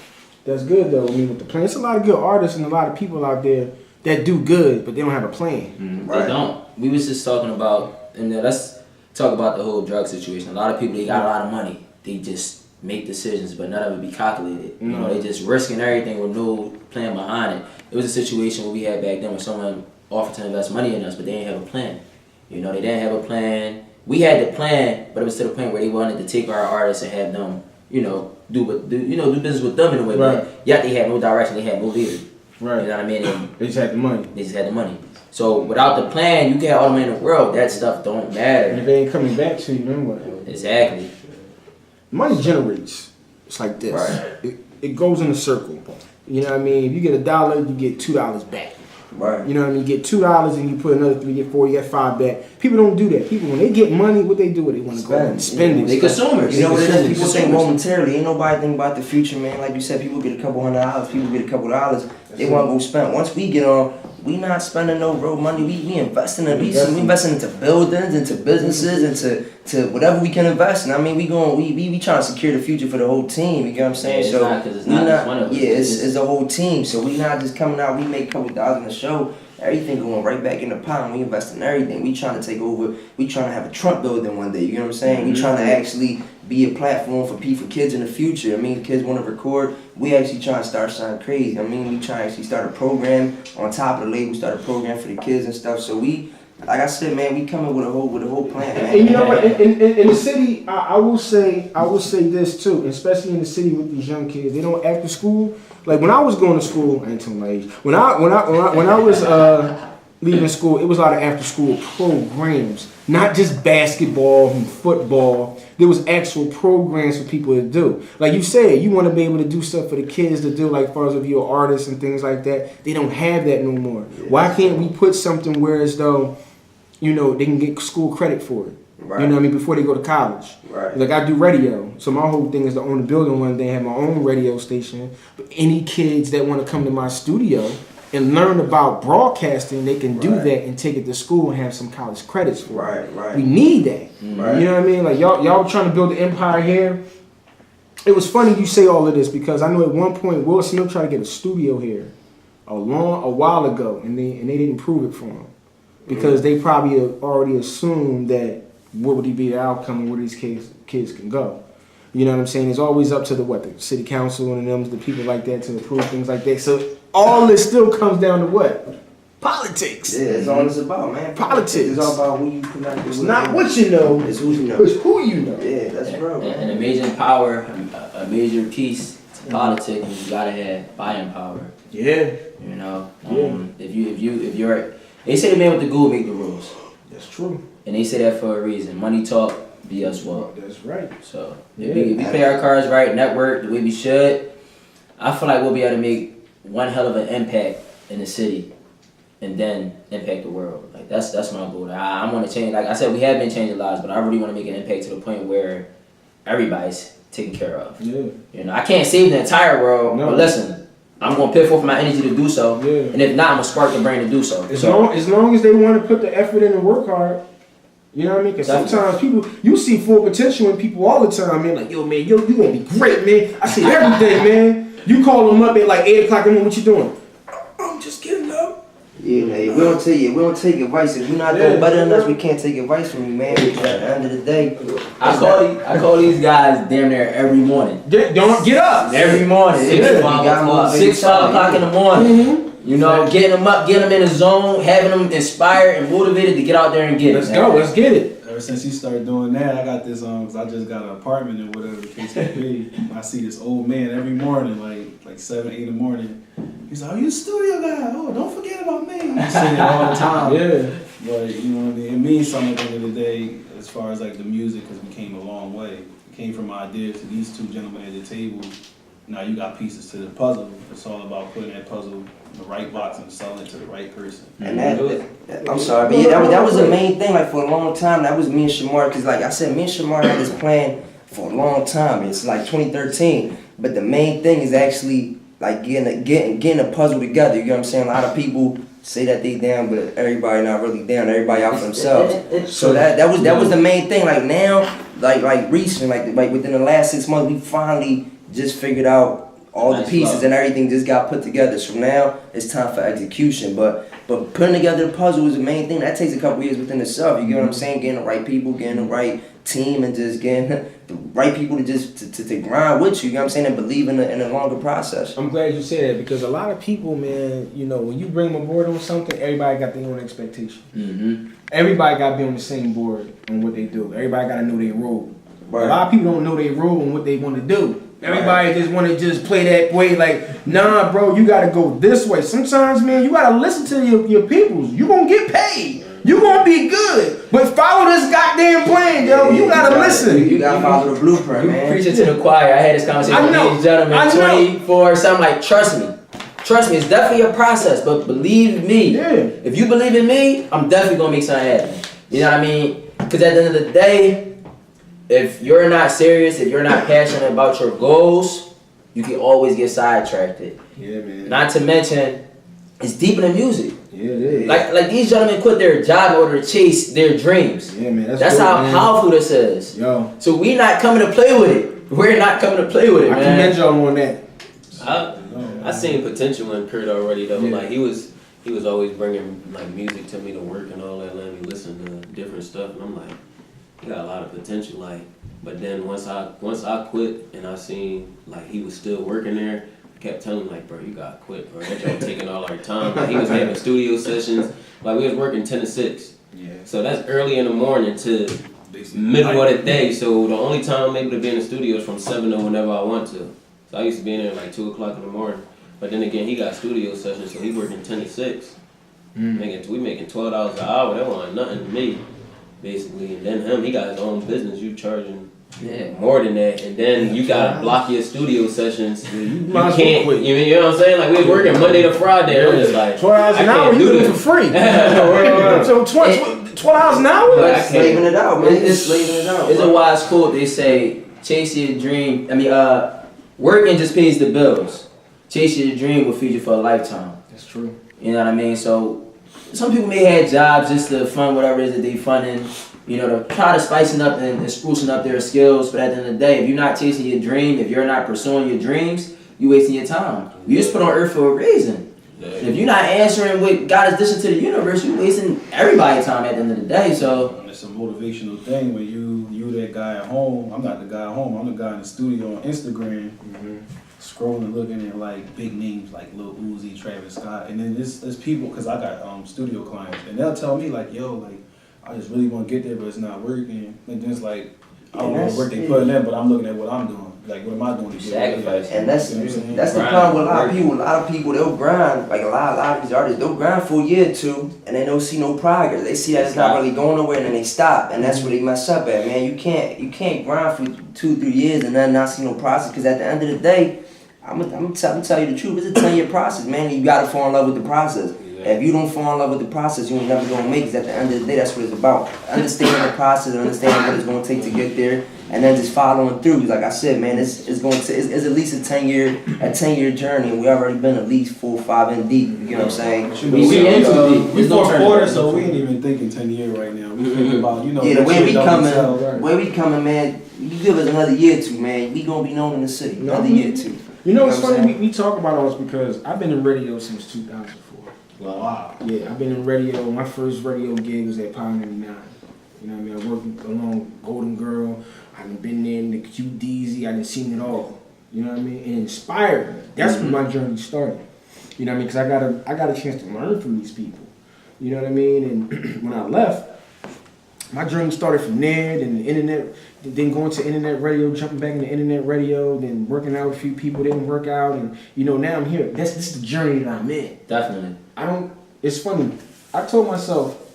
that's good though. I mean, with the plan, it's a lot of good artists and a lot of people out there that do good, but they don't have a plan. They don't. We was just talking about, and let's talk about the whole drug situation. A lot of people, they got a lot of money. They just make decisions, but none of it be calculated. You know, they just risking everything with no plan behind it. It was a situation where we had back then where someone offered to invest money in us, but they didn't have a plan. You know, they didn't have a plan. We had the plan, but it was to the point where they wanted to take our artists and have them, you know, do business with them in a way. Right. But yet they had no direction, they had no leader. Right. You know what I mean? And they just had the money. They just had the money. So without the plan, you can have all the money in the world. That stuff don't matter. And if they ain't coming back to you, then what? Exactly. Money generates. It's like this. Right. It goes in a circle. You know what I mean? If you get $1, you get $2 back. Right. You know what I mean? You get $2 and you put another 3, get 4, you get 5 back. People don't do that. People, when they get money, what they do with it? They want to go and spend it. They consumers. You know what it is? People think consumers. momentarily. Ain't nobody think about the future, man. Like you said, people get a couple $100, people get a couple dollars. They want to go spend. Once we get on, we not spending no real money. We investing in we investing into buildings, into businesses, into whatever we can invest in. I mean, we trying to secure the future for the whole team. You get what I'm saying? Yeah, it's not just one of us. Yeah, it's a whole team. So we not just coming out. We make a couple dollars in the show. Everything going right back in the pot. We invest in everything. We trying to take over. We trying to have a Trump building one day. You know what I'm saying? We trying to actually be a platform for kids in the future. I mean, kids want to record. We actually trying to start something crazy. I mean, we trying to actually start a program on top of the label. Start a program for the kids and stuff. So we, like I said, man, we coming with a whole plan, man. And you know what? In the city, I will say this too, especially in the city with these young kids. They don't after school. Like when I was going to school, I ain't telling my age. When I was leaving school, it was a lot of after school programs, not just basketball and football. There was actual programs for people to do. Like you said, you want to be able to do stuff for the kids to do, like far as if you're an artist and things like that. They don't have that no more. Yeah. Why can't we put something where as though, you know, they can get school credit for it? Right. You know what I mean? Before they go to college. Right. Like I do radio. So my whole thing is to own a building one day, have my own radio station. But any kids that want to come to my studio and learn about broadcasting, they can do that and take it to school and have some college credits for it. Right. We need that. Right. You know what I mean? Like y'all trying to build an empire here. It was funny you say all of this because I know at one point Will Smith tried to get a studio here a while ago and they didn't prove it for him. Because they probably already assumed that what would be the outcome and where these kids can go. You know what I'm saying? It's always up to the city council and them, the people like that to approve things like that. So all this still comes down to what? Politics. Yeah, it's all it's about, man. Politics. It's all about who you connect with. It's not what you know. It's who you know. It's who you know. Yeah, that's real. And a major power, a major piece to politics, you gotta have buying power. Yeah. You know, if you're, they say the man with the goo make the rules. That's true. And they say that for a reason. Money talk, BS walk. That's right. So if we play our cards right, network the way we should, I feel like we'll be able to make one hell of an impact in the city, and then impact the world. Like that's my goal. I want to change. Like I said, we have been changing lives, but I really want to make an impact to the point where everybody's taken care of. Yeah. You know, I can't save the entire world, but listen, I'm gonna put forth my energy to do so. Yeah. And if not, I'm gonna spark the brain to do so. As long as they want to put the effort in and work hard. You know what I mean? Because sometimes people, you see full potential in people all the time, man. Like, yo, man, you gonna be great, man. I see everything, man. You call them up at like 8 o'clock in the morning, what you doing? I'm just getting up. Yeah, man. We don't take advice. If you're not doing better than us, we can't take advice from you, man. Because at the end of the day, I call these guys damn near every morning. Don't get up. Every morning. 6, 5 o'clock in the morning. Mm-hmm. You know, getting them up, getting them in the zone, having them inspired and motivated to get out there and get Let's go. Let's get it. Ever since you started doing that, I got this cause I just got an apartment and whatever the case may be. I see this old man every morning, like 7, 8 in the morning. He's like, "Oh, you a studio guy? Oh, don't forget about me." You say it all the time. Yeah. But you know what I mean? It means something at the end of the day as far as like the music, because we came a long way. It came from ideas to these two gentlemen at the table. Now you got pieces to the puzzle. It's all about putting that puzzle in the right box and selling it to the right person. And I'm sorry, but yeah, that was the main thing. Like for a long time, that was me and Shamar. Because like I said, me and Shamar had this plan for a long time. It's like 2013. But the main thing is actually like getting a puzzle together. You know what I'm saying? A lot of people say that they down, but everybody not really down. Everybody out for themselves. So that was the main thing. Like now, like recently, like within the last 6 months, we finally just figured out all the pieces and everything just got put together. So now it's time for execution. But putting together the puzzle is the main thing. That takes a couple years within itself. You get what I'm saying? Getting the right people, getting the right team, and just getting the right people to just to grind with you. You know what I'm saying? And believe in a longer process. I'm glad you said that because a lot of people, man, you know, when you bring them aboard on something, everybody got their own expectation. Mm-hmm. Everybody got to be on the same board on what they do. Everybody got to know their role. Right. A lot of people don't know their role and what they want to do. Everybody just want to just play that way, like, nah, bro, you got to go this way. Sometimes, man, you got to listen to your peoples. You going to get paid. You going to be good. But follow this goddamn plan, yo. You got to listen. You got to follow the blueprint, man. Preaching to the choir. I had this conversation with these gentlemen, 24, something like, trust me. Trust me, it's definitely a process, but believe me. Yeah. If you believe in me, I'm definitely going to make something happen. You know what I mean? Because at the end of the day, if you're not serious, if you're not passionate about your goals, you can always get sidetracked. Yeah, man. Not to mention, it's deep in the music. Yeah, it is. Like these gentlemen quit their job in order to chase their dreams. Yeah, man. That's dope, how man. powerful this is. Yo. So we not coming to play with it. We're not coming to play with it, I man. commend y'all on that. I seen potential in Kurt already though. Yeah. Like he was always bringing like music to me to work and all that, letting me listen to different stuff, and I'm like, he got a lot of potential. Like, but then once I quit and I seen like he was still working there, I kept telling him like, bro, you gotta quit, bro. That y'all taking all our time. Like he was having studio sessions. Like we was working 10 to 6. Yeah. So that's early in the morning to middle of the day. So the only time I'm able to be in the studio is from 7 to whenever I want to. So I used to be in there like 2 o'clock in the morning. But then again, he got studio sessions, so he working 10 to 6. We making $12 an hour. That wasn't nothing to me, basically. And then him, he got his own business. You charging more than that, and then you gotta block your studio sessions. You can't. You know what I'm saying? Like we was working Monday to Friday. I'm just like, 12 hours an hour, you do it for free. So 12 hours an hour? But I can't. Slaving it out, man. It's slaving it out. It's a wise quote. They say, chase your dream. Working just pays the bills. Chase your dream will feed you for a lifetime. That's true. You know what I mean? So some people may have jobs just to fund whatever it is that they funding, you know, to try to spicing up and sprucing up their skills. But at the end of the day, if you're not chasing your dream, if you're not pursuing your dreams, you're wasting your time. You just put on earth for a reason. And if you're not answering what God is dishing to the universe, you're wasting everybody's time at the end of the day. So It's a motivational thing when you that guy at home. I'm not the guy at home. I'm the guy in the studio on Instagram, scrolling, looking at like big names like Lil Uzi, Travis Scott, and then there's people, because I got studio clients, and they'll tell me like, yo, like I just really want to get there, but it's not working. And then it's like, I don't know what work they putting in, but I'm looking at what I'm doing. Like, what am I doing to get Sacrifice. And that's You know what I'm saying? the problem with a lot of people. A lot of people, they'll grind. Like a lot of these artists, they'll grind for a year or two, and they don't see no progress. They see that it's not really going nowhere, and then they stop, and that's where they mess up at, man. You can't grind for 2-3 years and then not see no process. Because at the end of the day, I'm gonna tell you the truth. It's a 10-year process, man. And you gotta fall in love with the process. If you don't fall in love with the process, you ain't never gonna make it. At the end of the day, that's what it's about. Understanding the process, understanding what it's gonna take to get there, and then just following through. Like I said, man, it's at least a 10-year journey, and we already been at least 4 or 5 in deep. You know what I'm saying? We fourth quarter, so we ain't even thinking 10 years right now. We thinking about, Yeah, the way we coming, man. You give us another year or two, man. We gonna be known in the city. Another year or two. You know what's funny? We talk about all this because I've been in radio since 2004. Wow. Yeah, I've been in radio. My first radio gig was at Power 99. You know what I mean? I worked along Golden Girl. I've been there in the QDZ. I done seen it all. You know what I mean? It inspired me. That's when my journey started. You know what I mean? Because I got a chance to learn from these people. You know what I mean? And when I left, my journey started from there, then the internet, then going to internet radio, jumping back into internet radio, then working out with a few people, didn't work out, and now I'm here. This is the journey that I'm in. definitely. It's funny. I told myself,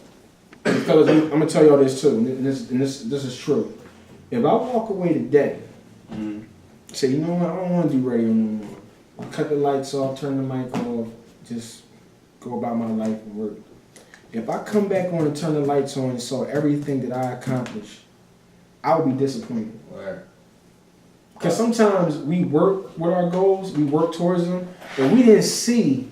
fellas, I'm gonna tell y'all this too, and this is true. If I walk away today, say, you know what, I don't want to do radio no more. I cut the lights off, turn the mic off, just go about my life and work. If I come back on and turn the lights on and saw everything that I accomplished, I would be disappointed. Word. Because sometimes we work with our goals, we work towards them, but we didn't see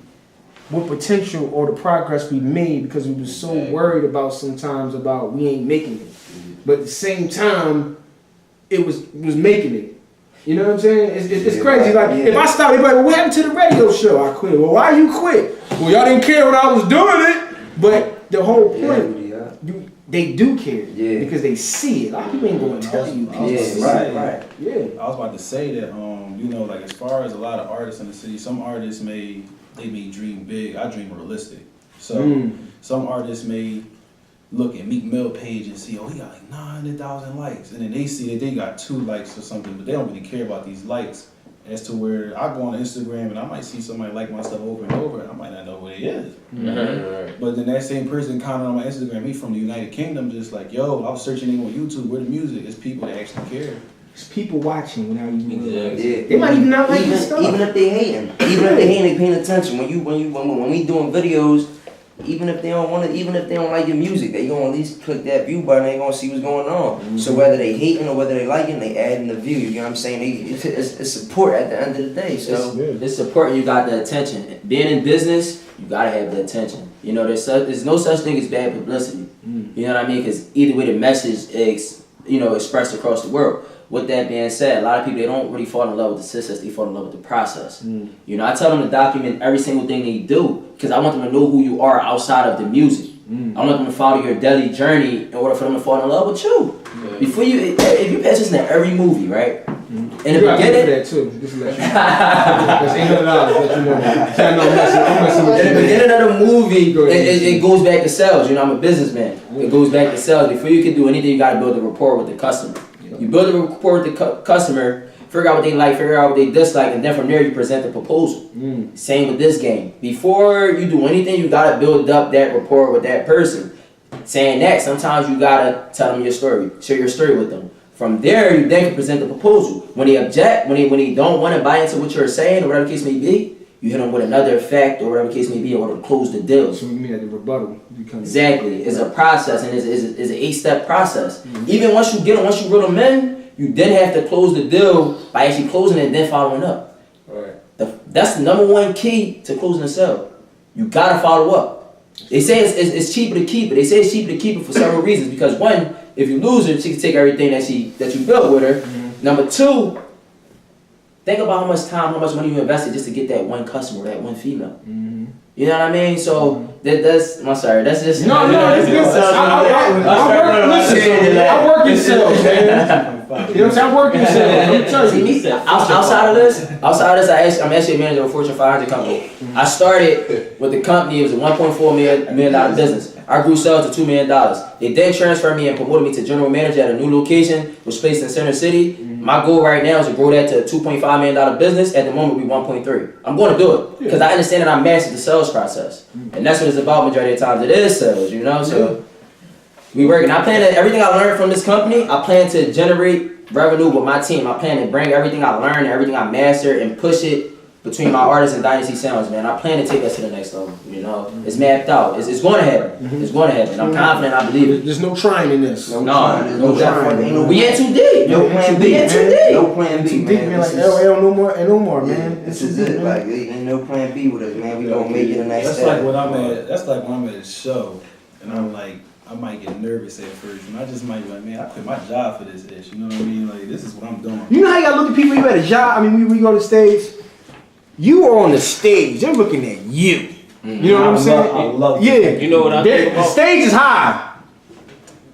what potential or the progress we made because we were so worried about sometimes about we ain't making it. But at the same time, it was making it. You know what I'm saying? It's crazy. Like if I stop, they're like, well, what happened to the radio show? I quit. Well, why you quit? Well, y'all didn't care when I was doing it. But the whole point, they do care because they see it. A lot of people ain't gonna tell you. Right. Yeah. I was about to say that, you know, like as far as a lot of artists in the city, some artists may dream big. I dream realistic. So some artists may look at Meek Mill page and see, oh, he got like 900,000 likes, and then they see that they got 2 likes or something, but they don't really care about these likes. As to where I go on Instagram and I might see somebody like my stuff over and over, and I might not know who it is. But then that same person commented on my Instagram, he's from the United Kingdom, just like, yo, I was searching him on YouTube, where the music is, people that actually care. There's people watching without even realizing. Yeah. They might even not like your stuff. Even if they hating, they paying attention. When we doing videos, even if they don't like your music, they gonna at least click that view button. They gonna see what's going on. So whether they hating or whether they liking, they adding the view. You know what I'm saying? It's support at the end of the day. So it's support and you got the attention. Being in business, you gotta have the attention. You know, there's no such thing as bad publicity. You know what I mean? Because either way, the message is expressed across the world. With that being said, a lot of people, they don't really fall in love with the success, they fall in love with the process. You know, I tell them to document every single thing they do because I want them to know who you are outside of the music. I want them to follow your daily journey in order for them to fall in love with you. Before if you pay attention to every movie, right? In the beginning, that too. Just to let you know. That's $800. Let you know. I'm messing with in the beginning of the movie, it goes back to sales. You know, I'm a businessman. It goes back to sales. Before you can do anything, you got to build a rapport with the customer. You build a rapport with the customer, figure out what they like, figure out what they dislike, and then from there you present the proposal. Same with this game. Before you do anything, you gotta build up that rapport with that person. Saying that, sometimes you gotta tell them your story, share your story with them. From there, you then can present the proposal. When they object, when they don't want to buy into what you're saying, or whatever the case may be, you hit them with another fact, or whatever the case may be, in order to close the deal. So you mean that the rebuttal? Exactly. It's a process, and it's an 8-step process. Even once you get them, once you reel them in, you then have to close the deal by actually closing it and then following up. That's the number one key to closing a sale. You gotta follow up. They say it's cheaper to keep it. They say it's cheaper to keep it for several reasons. Because one, if you lose her, she can take everything that you built with her. Number two, think about how much time, how much money you invested just to get that one customer, that one female. You know what I mean? So that's just No, it's good. I work in sales, man. You know what I'm saying? I work in sales. Outside of this, I'm actually a manager of a Fortune 500 company. I started with the company. It was a $1.4 million business. I grew sales to $2 million. They then transferred me and promoted me to general manager at a new location, which was placed in Center City. My goal right now is to grow that to a $2.5 million business. At the moment, we're 1.3. I'm going to do it because I understand that I mastered the sales process, and that's what it's about. Majority of the times, it is sales. You know, so we work, and I plan to everything I learned from this company. I plan to generate revenue with my team. I plan to bring everything I learned, everything I mastered, and push it between my artists and Dynasty Sounds, man. I plan to take us to the next level. You know, it's mapped out. It's going to happen. It's going to happen. I'm confident. I believe it. There's no trying in this. no trying. We ain't too deep. No plan B. We ain't too deep. No plan B, man. Like no more, man. This is it. Like ain't no plan B with us, man. We gonna make it the next step. That's like when I'm at a show and I'm like, I might get nervous at first, and I just might be like, man, I quit my job for this ish. You know what I mean? Like, this is what I'm doing. You know how you gotta look at people you at a job? I mean, we go to stage. You are on the stage. They're looking at you. You know what I'm saying? I love yeah. You know what I think about? The stage is high.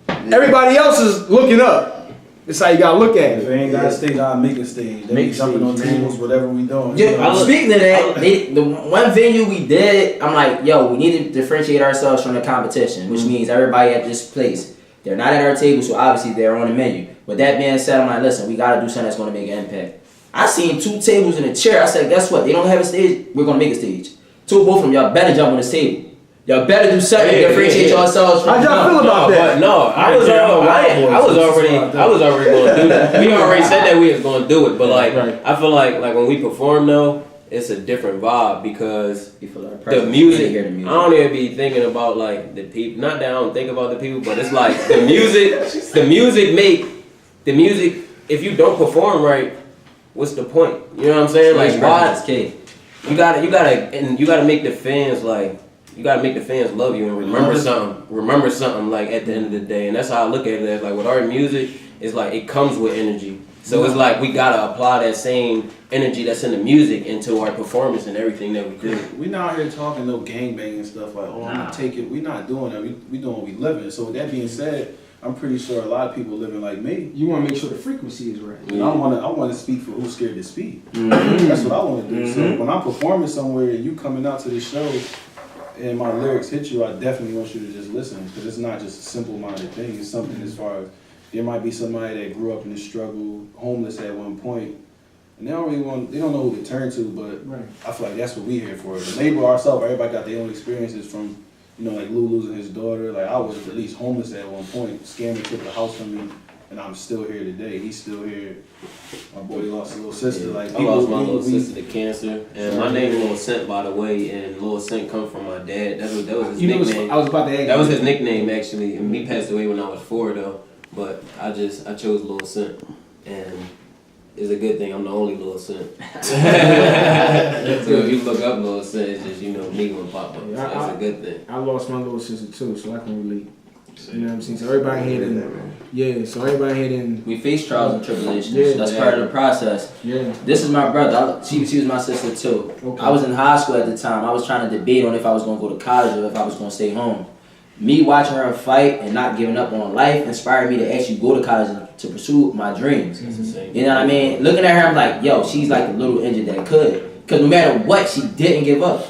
Everybody else is looking up. It's how you gotta look at If it. they ain't got a stage, I'll make a stage. They be jumping on tables, whatever we doing. Yeah, speaking of that, the one venue we did, I'm like, yo, we need to differentiate ourselves from the competition, which means everybody at this place, they're not at our table, so obviously they're on the menu. With that being said, I'm like, listen, we gotta do something that's gonna make an impact. I seen 2 tables and a chair. I said, guess what? They don't have a stage. We're gonna make a stage. Both of them, y'all better jump on this table. Y'all better do something to differentiate yourselves from. How y'all feel about that? But no, I was already going to do that. We already said that we was going to do it, but like I feel like when we perform though, it's a different vibe because the music. I don't even be thinking about like the people. Not that I don't think about the people, but it's like the music. The music. If you don't perform right, what's the point? You know what I'm saying? Like, why? Kid. You gotta make the fans like. You gotta make the fans love you and remember something. Remember something like at the end of the day, and that's how I look at it. As like with our music, it's like it comes with energy. So it's like we gotta apply that same energy that's in the music into our performance and everything that we do. We not here talking no gangbang and stuff like, oh, I'm gonna take it. We not doing that. We doing what we living. So with that being said, I'm pretty sure a lot of people living like me. You want to make sure the frequency is right. And I want to speak for who's scared to speak. That's what I want to do. So when I'm performing somewhere and you coming out to the show and my lyrics hit you, I definitely want you to just listen, because it's not just a simple-minded thing. It's something as far as there might be somebody that grew up in the struggle, homeless at one point, and they don't know who to turn to. But I feel like that's what we here for. The label ourselves, everybody got their own experiences from, you know, like Lou losing his daughter. Like I was at least homeless at one point. Scammer took the house from me, and I'm still here today. He's still here. My boy lost a little sister. Like I lost my little sister to cancer, and my name is Lil Synt, by the way. And Lil Synt come from my dad. That was his nickname. I was about to ask. That was his nickname actually, and he passed away when I was 4 though. But I chose Lil Synt, and it's a good thing I'm the only Lil Synt. So if you look up Lil Synt, it's just me when pop up. So that's a good thing. I lost my little sister too, so I can relate. You know what I'm saying? So everybody here didn't. We face trials and tribulations. That's part of the process. Yeah. This is my brother. She was my sister too. Okay. I was in high school at the time. I was trying to debate on if I was going to go to college or if I was going to stay home. Me watching her fight and not giving up on life inspired me to actually go to college to pursue my dreams. You know what I mean? Looking at her, I'm like, yo, she's like a little engine that could. Because no matter what, she didn't give up.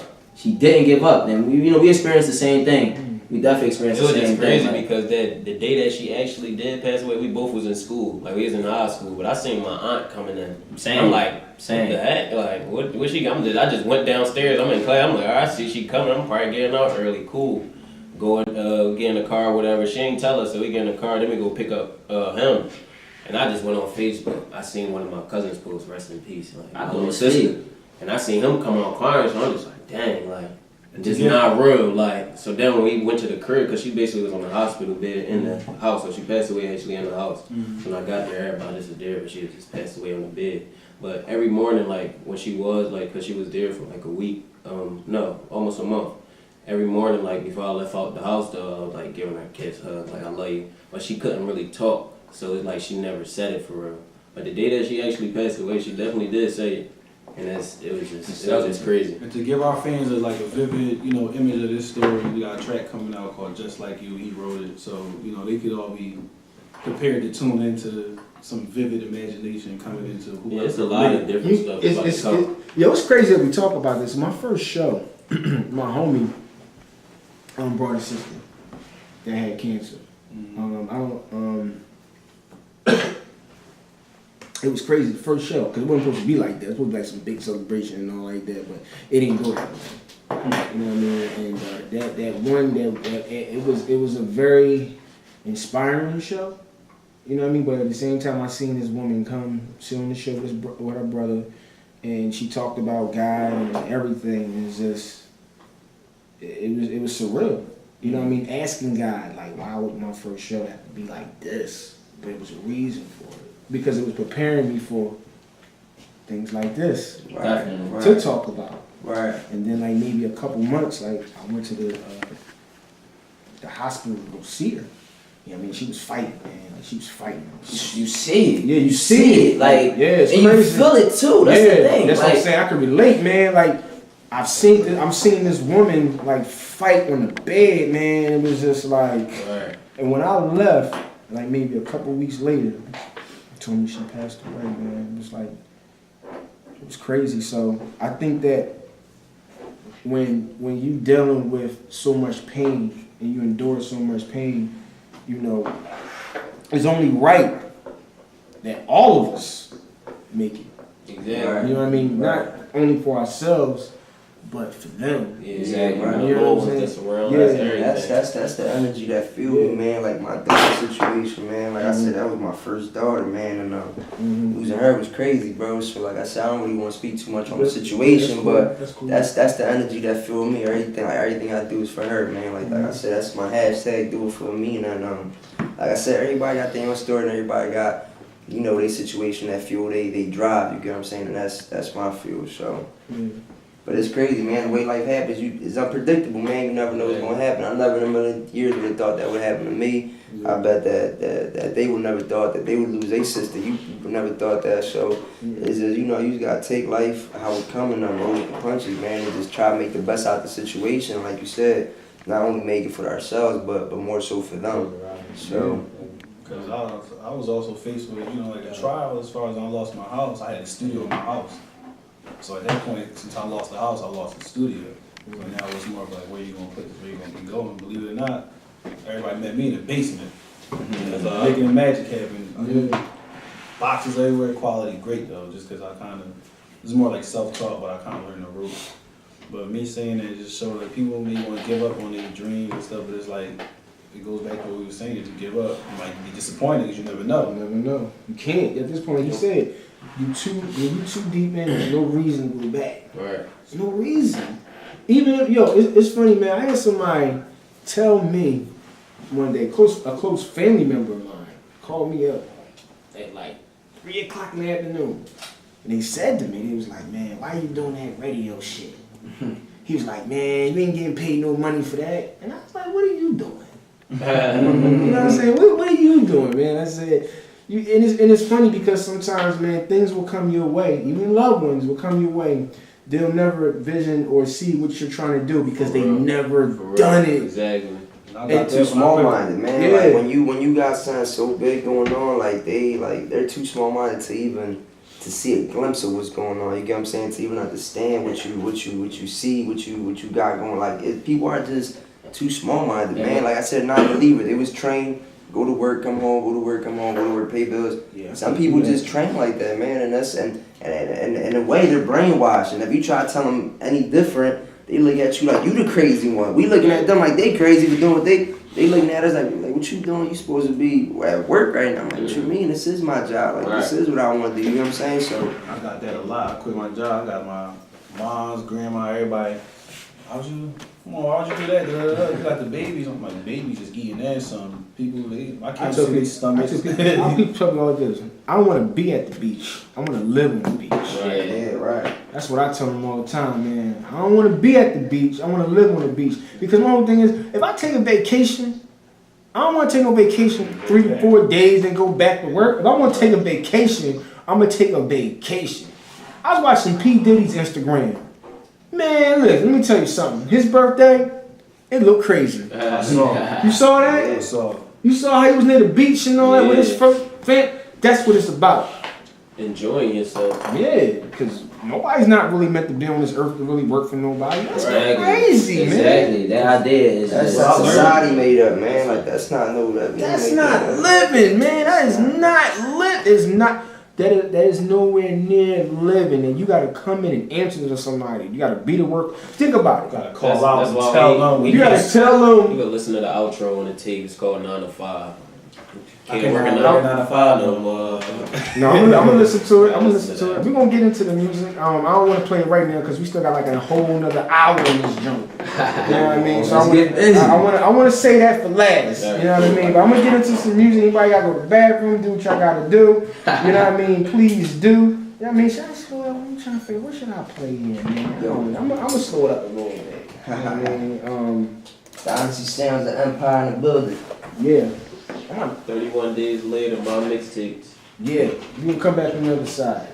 And we experienced the same thing. We definitely experienced the same thing. It was just crazy because the day that she actually did pass away, we both was in school. Like, we was in high school. But I seen my aunt coming in. I'm like, what the heck? Like, what she got? I just went downstairs. I'm in class. I'm like, all right, I see she coming. I'm probably getting out early. Cool. Go get in the car or whatever. She ain't tell us, so we get in the car. Then we go pick up him. And I just went on Facebook. I seen one of my cousins post, rest in peace. Like, my little sister. And I seen him come on crying, so I'm just like, dang, like, it's not real. Like, so then when we went to the crib, because she basically was on the hospital bed in the house, so she passed away actually in the house. When I got there, everybody just was there, but she had just passed away on the bed. But every morning, like, when she was, like, because she was there for like a week, almost a month. Every morning, like, before I left out the house, though, I was, like, giving her a kiss, hug, like, I love you. But she couldn't really talk, so it's like she never said it for real. But the day that she actually passed away, she definitely did say it. And it was just crazy. And to give our fans a vivid, image of this story, we got a track coming out called Just Like You. He wrote it, so they could all be prepared to tune into some vivid imagination coming into who. Yeah, it's a lot of different stuff. It's crazy that we talk about this. My first show, my homie brought a sister that had cancer. It was crazy, the first show, because it wasn't supposed to be like that. It was supposed to be like some big celebration and all like that, but it didn't go that way. You know what I mean? And it was a very inspiring show. You know what I mean? But at the same time, I seen this woman come, sit on the show with her brother, and she talked about God and everything. It's just, it was surreal. You know what I mean? Asking God, like, why would my first show have to be like this? But it was a reason for it. Because it was preparing me for things like this to talk about. Right. And then like maybe a couple months, like I went to the hospital to go see her. You know what I mean? She was fighting, man. Like she was fighting. You see it. Yeah, you see it. Like, it's and crazy. You feel it too. That's the thing. That's what I'm saying. I can relate, man. Like I'm seeing this woman like fight on the bed, man. It was just like, and when I left, like maybe a couple weeks later, told me she passed away, man. It was like, it was crazy. So I think that when you dealing with so much pain and you endure so much pain, it's only right that all of us make it. Exactly. You know what I mean? Not only for ourselves, but for them. Yeah, exactly. You know what I'm saying? That's the energy that fueled me, man. Like my daughter situation, man. Like I said, that was my first daughter, man, and losing her was crazy, bro. So like I said, I don't really want to speak too much on the situation, but that's the energy that fueled me. Everything I do is for her, man. Like I said, that's my hashtag. Do it for me, and like I said, everybody got their own story, and everybody got you know, their situation, that fuel they drive, you get what I'm saying? And that's my fuel, so. But it's crazy, man. The way life happens, it's unpredictable, man. You never know what's gonna happen. I never in a million years would have thought that would happen to me. I bet that they would never thought that they would lose their sister. You would never thought that. So it's just, you know, you just gotta take life how it's coming and roll with the punches, man, and just try to make the best out of the situation. Like you said, not only make it for ourselves, but more so for them. So. Because I was also faced with, you know, like a trial as far as I lost my house. I had a studio in my house. So at that point, since I lost the house, I lost the studio. So now it's more of like, where you gonna put this, where you gonna be going? Believe it or not, everybody met me in the basement. Because making the magic happen. Boxes everywhere, quality great though, just because I kind of, it's more like self-taught, but I kind of learned the ropes. But me saying that just showed that people may want to give up on their dreams and stuff, but it's like, it goes back to what we were saying, if you give up, you might be disappointed because you never know. You never know. You can't. At this point, like you said, you too deep in, there's no reason to go back. Right. There's no reason. Even if, it's funny, man, I had somebody tell me one day, a close family member of mine, called me up at like 3 o'clock in the afternoon. And he said to me, he was like, man, why you doing that radio shit? He was like, man, you ain't getting paid no money for that. And I was like, what are you doing? You know what I'm saying? What are you doing, man? I said, and it's funny because sometimes, man, things will come your way. Even loved ones will come your way. They'll never vision or see what you're trying to do because they never done it. Exactly. They're too small-minded, man. Yeah. Like when you got something so big going on, they're too small-minded to see a glimpse of what's going on. You get what I'm saying? To even understand what you see, what you got going. Like people are just too small-minded, man. Like I said, not a believer. They was trained, go to work, come home, go to work, come home, go to work, pay bills. Yeah. Some people just train like that, man, and that's and in a way they're brainwashed. And if you try to tell them any different, they look at you like you the crazy one. We looking at them like they crazy for doing what they looking at us like what you doing? You supposed to be at work right now. I'm like, what you mean? This is my job. Like this is what I want to do. You know what I'm saying? So I got that a lot. I quit my job. I got my mom's, grandma, everybody. Why'd you do that? You got the babies. I'm like, babies just eating that. Some people, I can't see their stomachs. I'll keep talking like this. I don't want to be at the beach. I want to live on the beach. right, yeah, right. That's what I tell them all the time, man. I don't want to be at the beach. I want to live on the beach. Because my whole thing is, if I take a vacation, I don't want to take no vacation 3 to 4 days and go back to work. If I want to take a vacation, I'm going to take a vacation. I was watching P. Diddy's Instagram. Man, look, let me tell you something. His birthday, it looked crazy. I saw. You saw that? I saw. You saw how he was near the beach and all that with his friend? That's what it's about. Enjoying yourself. Yeah, because nobody's not really meant to be on this earth to really work for nobody. That's crazy, man. Exactly. That idea is That's just society made up, man. Like that's not That's not living, man. That is not living. It's not. That is nowhere near living, and you gotta come in and answer to somebody. You gotta be to work. Think about it. You gotta call out and tell them. You gotta tell them. You gotta listen to the outro on the tape. It's called 9 to 5. I Can't work a 9 to 5 no more. No, I'm gonna listen to it. We're gonna get into the music. I don't want to play it right now because we still got like a whole another hour in this junk. You know what I mean? So I want to say that for last. You know what I mean? But I'm gonna get into some music. Anybody gotta go to the bathroom, do what y'all gotta do. You know what I mean? Please do. You know what I mean? Should I slow it up? I'm trying to figure what should I play here, man. I'm gonna slow it up a little bit. You know what I mean? The Odyssey sounds the empire in the building. Yeah. 31 days later, my mixtapes. Yeah, you can come back on the other side.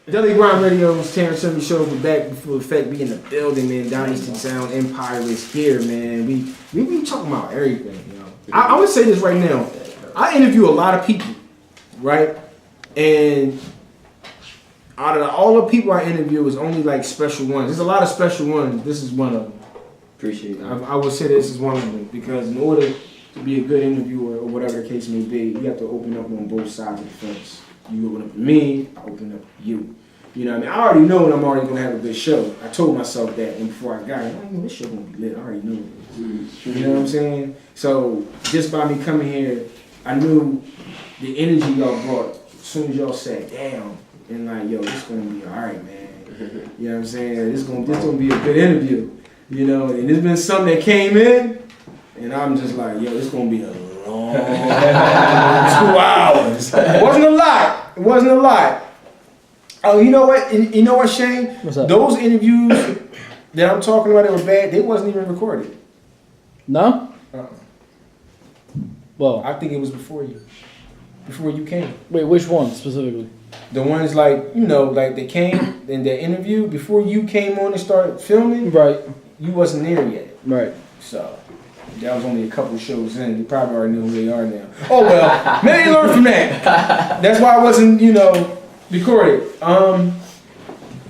Deli Grind Radio's Terrance and Show. We're back in full effect. We in the building, man. Dynasty Sound Empire is here, man. We talking about everything, you know. I would say this right now. I interview a lot of people, right? And out of all the people I interview, it's only like special ones. There's a lot of special ones. This is one of them. Appreciate it. I would say this is one of them because in order to be a good interviewer or whatever the case may be, you have to open up on both sides of the fence. You open up to me, I open up to you. You know what I mean? I already know when I'm already going to have a good show. I told myself that before I got it. Oh, this show going to be lit. I already know it. You know what I'm saying? So just by me coming here, I knew the energy y'all brought as soon as y'all sat down and like, yo, this going to be all right, man. You know what I'm saying? This going to be a good interview. You know, and there's been something that came in, and I'm just like, yo, it's going to be a long 2 hours. wasn't a lot. Oh, you know what? You know what, Shane? What's up? Those interviews that I'm talking about that were bad, they wasn't even recorded. No? Uh-uh. Well, I think it was before you came. wait, which one specifically? The ones like, like they came in the interview before you came on and started filming, Right, you wasn't there yet. right. So that was only a couple shows in. You probably already know who they are now. Oh well, maybe they learned from that. That's why I wasn't, recorded.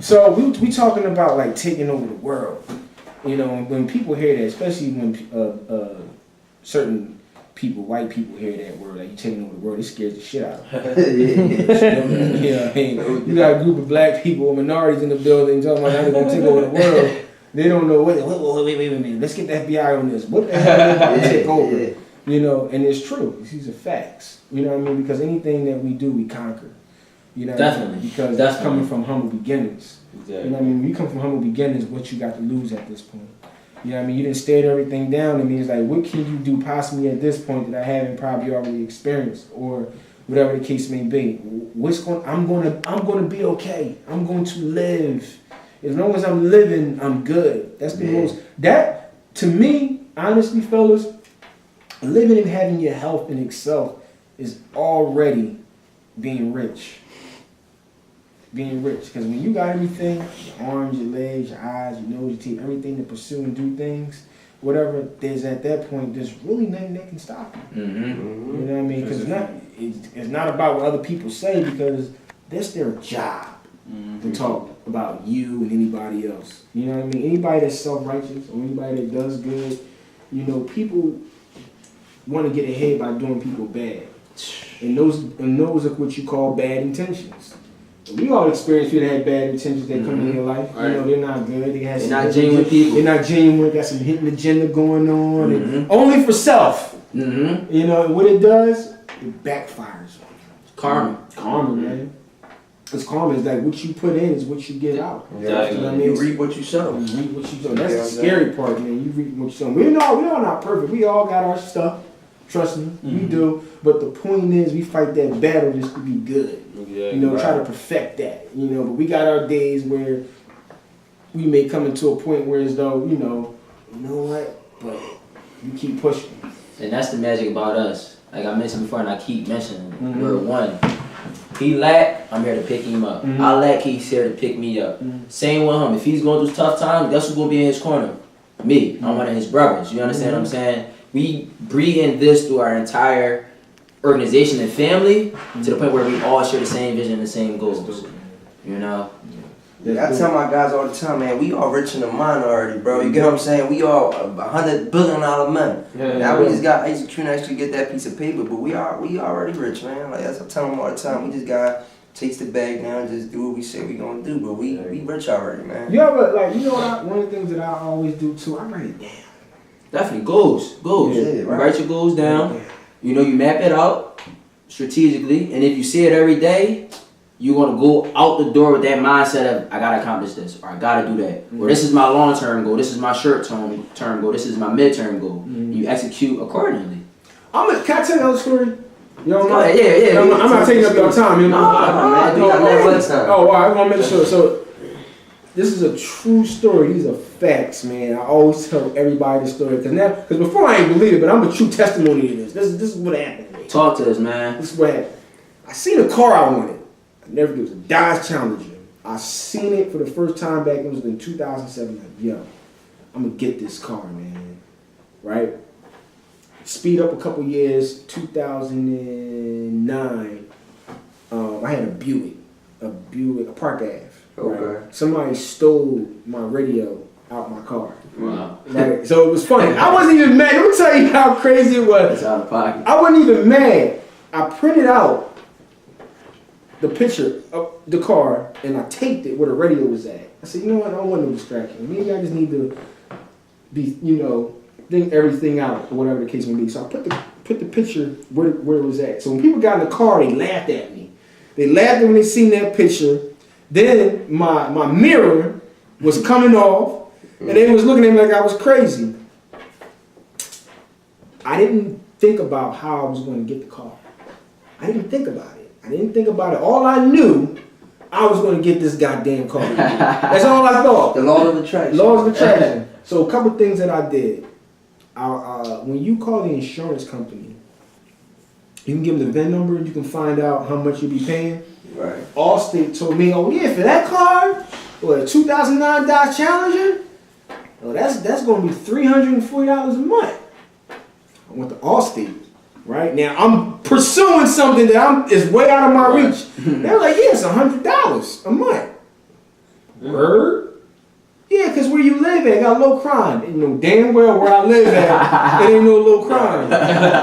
So we talking about like taking over the world. When people hear that, especially when certain people, white people, hear that word, like you taking over the world, it scares the shit out of them. You got a group of black people, minorities in the building, talking about how they're gonna take over the world. They don't know wait a minute. Let's get the FBI on this. What the hell are they about to take over? And it's true. These are facts. You know what I mean? Because anything that we do, we conquer. Definitely. Because that's coming from humble beginnings. Exactly. You know what I mean? When you come from humble beginnings, what you got to lose at this point? You know what I mean? You didn't stare everything down. I mean, it's like, what can you do possibly at this point that I haven't probably already experienced, or whatever the case may be? I'm gonna be okay. I'm going to live. As long as I'm living, I'm good. That's the that to me, honestly, fellas, living and having your health in itself is already being rich. Being rich, because when you got everything, your arms, your legs, your eyes, your nose, your teeth, everything to pursue and do things, whatever, there's at that point, there's really nothing that can stop you. Mm-hmm. You know what I mean? Because it's not about what other people say, because that's their job to talk about you and anybody else. You know what I mean? Anybody that's self-righteous or anybody that does good, people want to get ahead by doing people bad. And those are what you call bad intentions. We all experience people that have bad intentions that come in your life. Right. They're not good. They're not genuine people. They're not genuine. Got some hidden agenda going on. And only for self. Mm-hmm. And what it does, it backfires. Karma. Karma, man. Because karma is like what you put in is what you get out. Yeah, You know what I you mean? reap what you sow. You reap what you sow. That's the scary part, man. You reap what you sow. We're not perfect. We all got our stuff. Trust me, we do. But the point is, we fight that battle just to be good. Try to perfect that. But we got our days where we may come into a point where as though, you know what, but you keep pushing. And that's the magic about us. Like I mentioned before, and I keep mentioning, we're one. He lack, I'm here to pick him up. I lack, he's here to pick me up. Same with him. If he's going through tough times, guess who's going to be in his corner? Me. I'm one of his brothers. You understand what I'm saying? We breathe in this through our entire organization and family to the point where we all share the same vision and the same goals. I tell my guys all the time, man, we all rich in the mind already, bro. You get what I'm saying? We all $100 billion men. Now we just got executing actually get that piece of paper, but we already rich, man. Like that's I tell them all the time. We just gotta chase the bag now and just do what we say we gonna do, but we rich already, man. You ever one of the things that I always do too, I write it down. Definitely goals. Yeah, right. Write your goals down. You map it out strategically, and if you see it every day, you're gonna go out the door with that mindset of I gotta accomplish this, or I gotta do that, or this is my long-term goal, this is my short-term goal, this is my mid-term goal. You execute accordingly. Can I tell you another story? Go ahead, yeah. I'm not taking up your time. No, Oh, all right, I want to make sure. So, this is a true story. These are facts, man. I always tell everybody this story because before I ain't believe it, but I'm a true testimony to this. This is what happened to me. Talk to us, man. This is what happened. I seen a car I wanted. I never did. It was a Dodge Challenger. I seen it for the first time back. It was in 2007. Like, yo, I'm gonna get this car, man. Right? Speed up a couple years. 2009. I had a Buick, a Park Ave. Right? Okay. Somebody stole my radio out my car. Wow. Right? So it was funny. I wasn't even mad. Let me tell you how crazy it was. It's out of pocket. I wasn't even mad. I printed out the picture of the car and I taped it where the radio was at. I said, you know what? I don't want no distraction. Maybe I just need to be, think everything out or whatever the case may be. So I put the picture where it was at. So when people got in the car, they laughed at me. They laughed when they seen that picture. Then my mirror was coming off, and they was looking at me like I was crazy. I didn't think about how I was going to get the car. I didn't think about it. I I didn't think about it. All I knew, I was going to get this goddamn car. That's all I thought. The law of attraction. Laws of attraction. So a couple things that I did. When you call the insurance company, you can give them the VIN number and you can find out how much you'll be paying. Right. Allstate told me, oh yeah, for that car, or a 2009 Dodge Challenger, oh that's going to be $340 a month. I went to Allstate. Right now, I'm pursuing something that is way out of my reach. They're like, yeah, it's $100 a month. Word? Yeah, because where you live at got low crime. You know damn well where I live at, it ain't no low crime.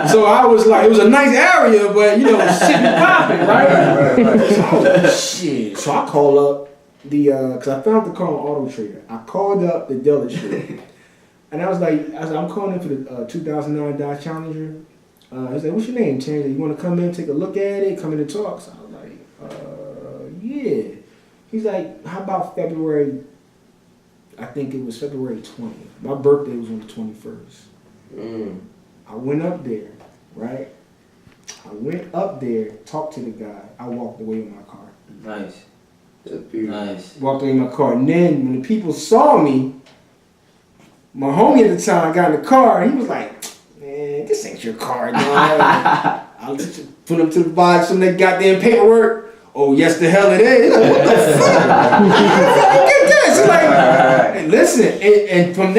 So I was like, it was a nice area, but you know, shit be popping, right? So I was like, shit. So I called up because I found the car on Auto Trader. I called up the dealership, and I was like, I'm calling in for the 2009 Dodge Challenger. I was like, what's your name, Terrance? You want to come in, take a look at it, come in and talk? So I was like, yeah. He's like, how about February, I think it was February 20th. My birthday was on the 21st. I went up there, right? I went up there, talked to the guy. I walked away with my car. Nice. Nice. Walked away with my car. And then when the people saw me, my homie at the time got in the car, and he was like, man, this ain't your car, dog. I'll just put him to the box, some of that goddamn paperwork. Oh, yes, the hell it is. Like, what the fuck? How you get this? It's like, hey, listen, and from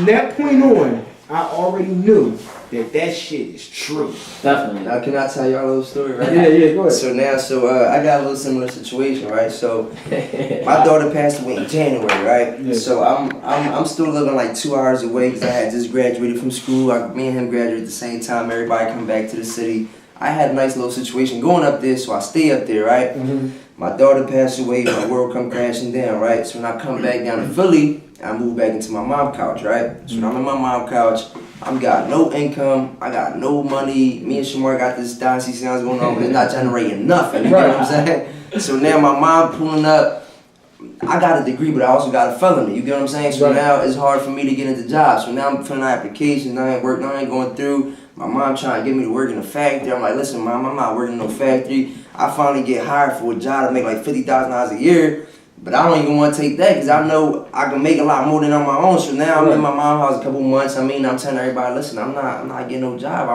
that point on, I already knew that shit is true. Definitely. Now, can I tell y'all a little story, right? Yeah, go ahead. So I got a little similar situation, right? So my daughter passed away in January, right? Yeah. So I'm still living like 2 hours away because I had just graduated from school. Me and him graduated at the same time. Everybody come back to the city. I had a nice little situation going up there, so I stay up there, right? Mm-hmm. My daughter passed away, my world come crashing down, right? So when I come back down to Philly, I move back into my mom's couch, right? So when I'm in my mom's couch, I'm got no income, I got no money. Me and Shamar got this dynasty sounds going on, but it's not generating nothing, you know what I'm saying? So now my mom pulling up, I got a degree, but I also got a felony, you get what I'm saying? So now it's hard for me to get into jobs. So now I'm filling out applications, I ain't working, I ain't going through. My mom trying to get me to work in a factory. I'm like, listen, Mom, I'm not working in no factory. I finally get hired for a job to make like $50,000 a year, but I don't even want to take that because I know I can make a lot more than on my own. So now I'm in my mom's house a couple months. I mean, I'm telling everybody, listen, I'm not getting no job.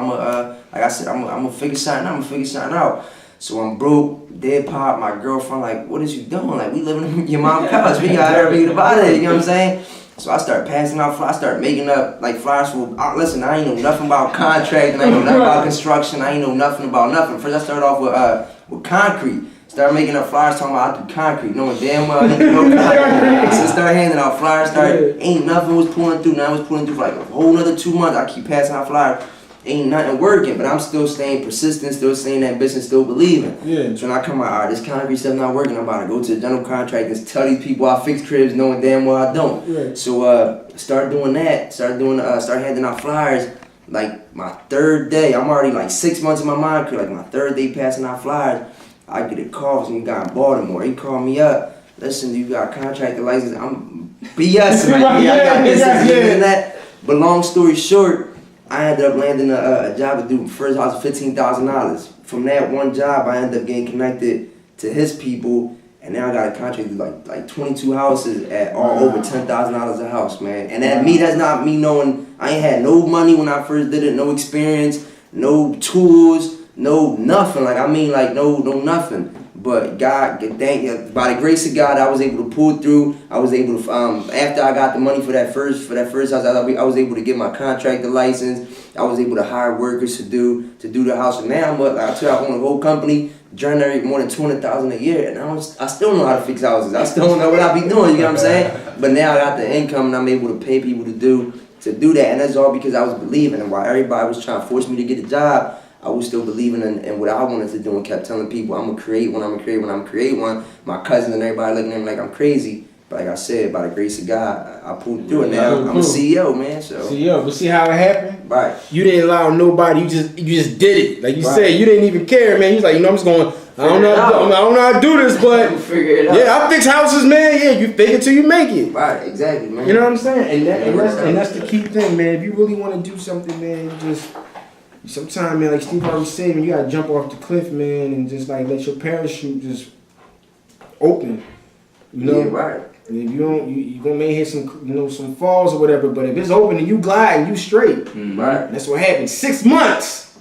Like I said, I'm gonna figure something out. I'm gonna figure something out. So I'm broke, dead pop. My girlfriend like, what is you doing? Like, we living in your mom's couch. We got everything about it. You know what I'm saying? So I started passing out flyers, I started making up like flyers for, listen, I ain't know nothing about contracting, I ain't know nothing about construction, I ain't know nothing about nothing. First I started off with concrete. Started making up flyers talking about I do concrete, knowing damn well I didn't know concrete. So I started handing out flyers, ain't nothing was pulling through. Now it was pulling through for like a whole nother 2 months. I keep passing out flyers. Ain't nothing working, but I'm still staying persistent, still staying ambitious, still believing. Yeah. So when I come out, all right, this concrete stuff not working, I'm about to go to the general contractors, tell these people I fix cribs, knowing damn well I don't. Right. So start doing that, start handing out flyers. Like my third day, I'm already like 6 months in my mind career, like my third day passing out flyers, I get a call from a guy in Baltimore. He called me up, listen, you got a contractor license? I'm BS, man. I got this and that. But long story short, I ended up landing a job to do first house for $15,000. From that one job, I ended up getting connected to his people, and now I got a contract to like 22 houses at all over $10,000 a house, man. And that's not me knowing I ain't had no money when I first did it, no experience, no tools, no nothing. Like I mean, like no nothing. But God, by the grace of God, I was able to pull through. I was able to, after I got the money for that first house, I was able to get my contractor license. I was able to hire workers to do the house. And now I own a whole company, generate more than $200,000 a year, and I still know how to fix houses. I still don't know what I be doing. You know what I'm saying? But now I got the income, and I'm able to pay people to do that, and that's all because I was believing. And while everybody was trying to force me to get a job, I was still believing in what I wanted to do and kept telling people I'm going to create one, I'm going to create one, I'm going to create one. My cousins and everybody looking at me like I'm crazy. But like I said, by the grace of God, I pulled through it. Now I'm a CEO, man. So CEO, but see how it happened? Right. You didn't allow nobody, you just did it. Like you said, you didn't even care, man. You was like, I'm just going, I don't know how to do this, but figure it out. Yeah, I fix houses, man. Yeah, you fake it till you make it. Right, exactly, man. You know what I'm saying? And that's the key thing, man. If you really want to do something, man, sometimes, man, like Steve always said, man, you gotta jump off the cliff, man, and just like let your parachute just open. You know, Yeah, right. And if you don't, you gonna may hit some, some falls or whatever. But if it's open and you glide and you straight, Right. that's what happened. 6 months,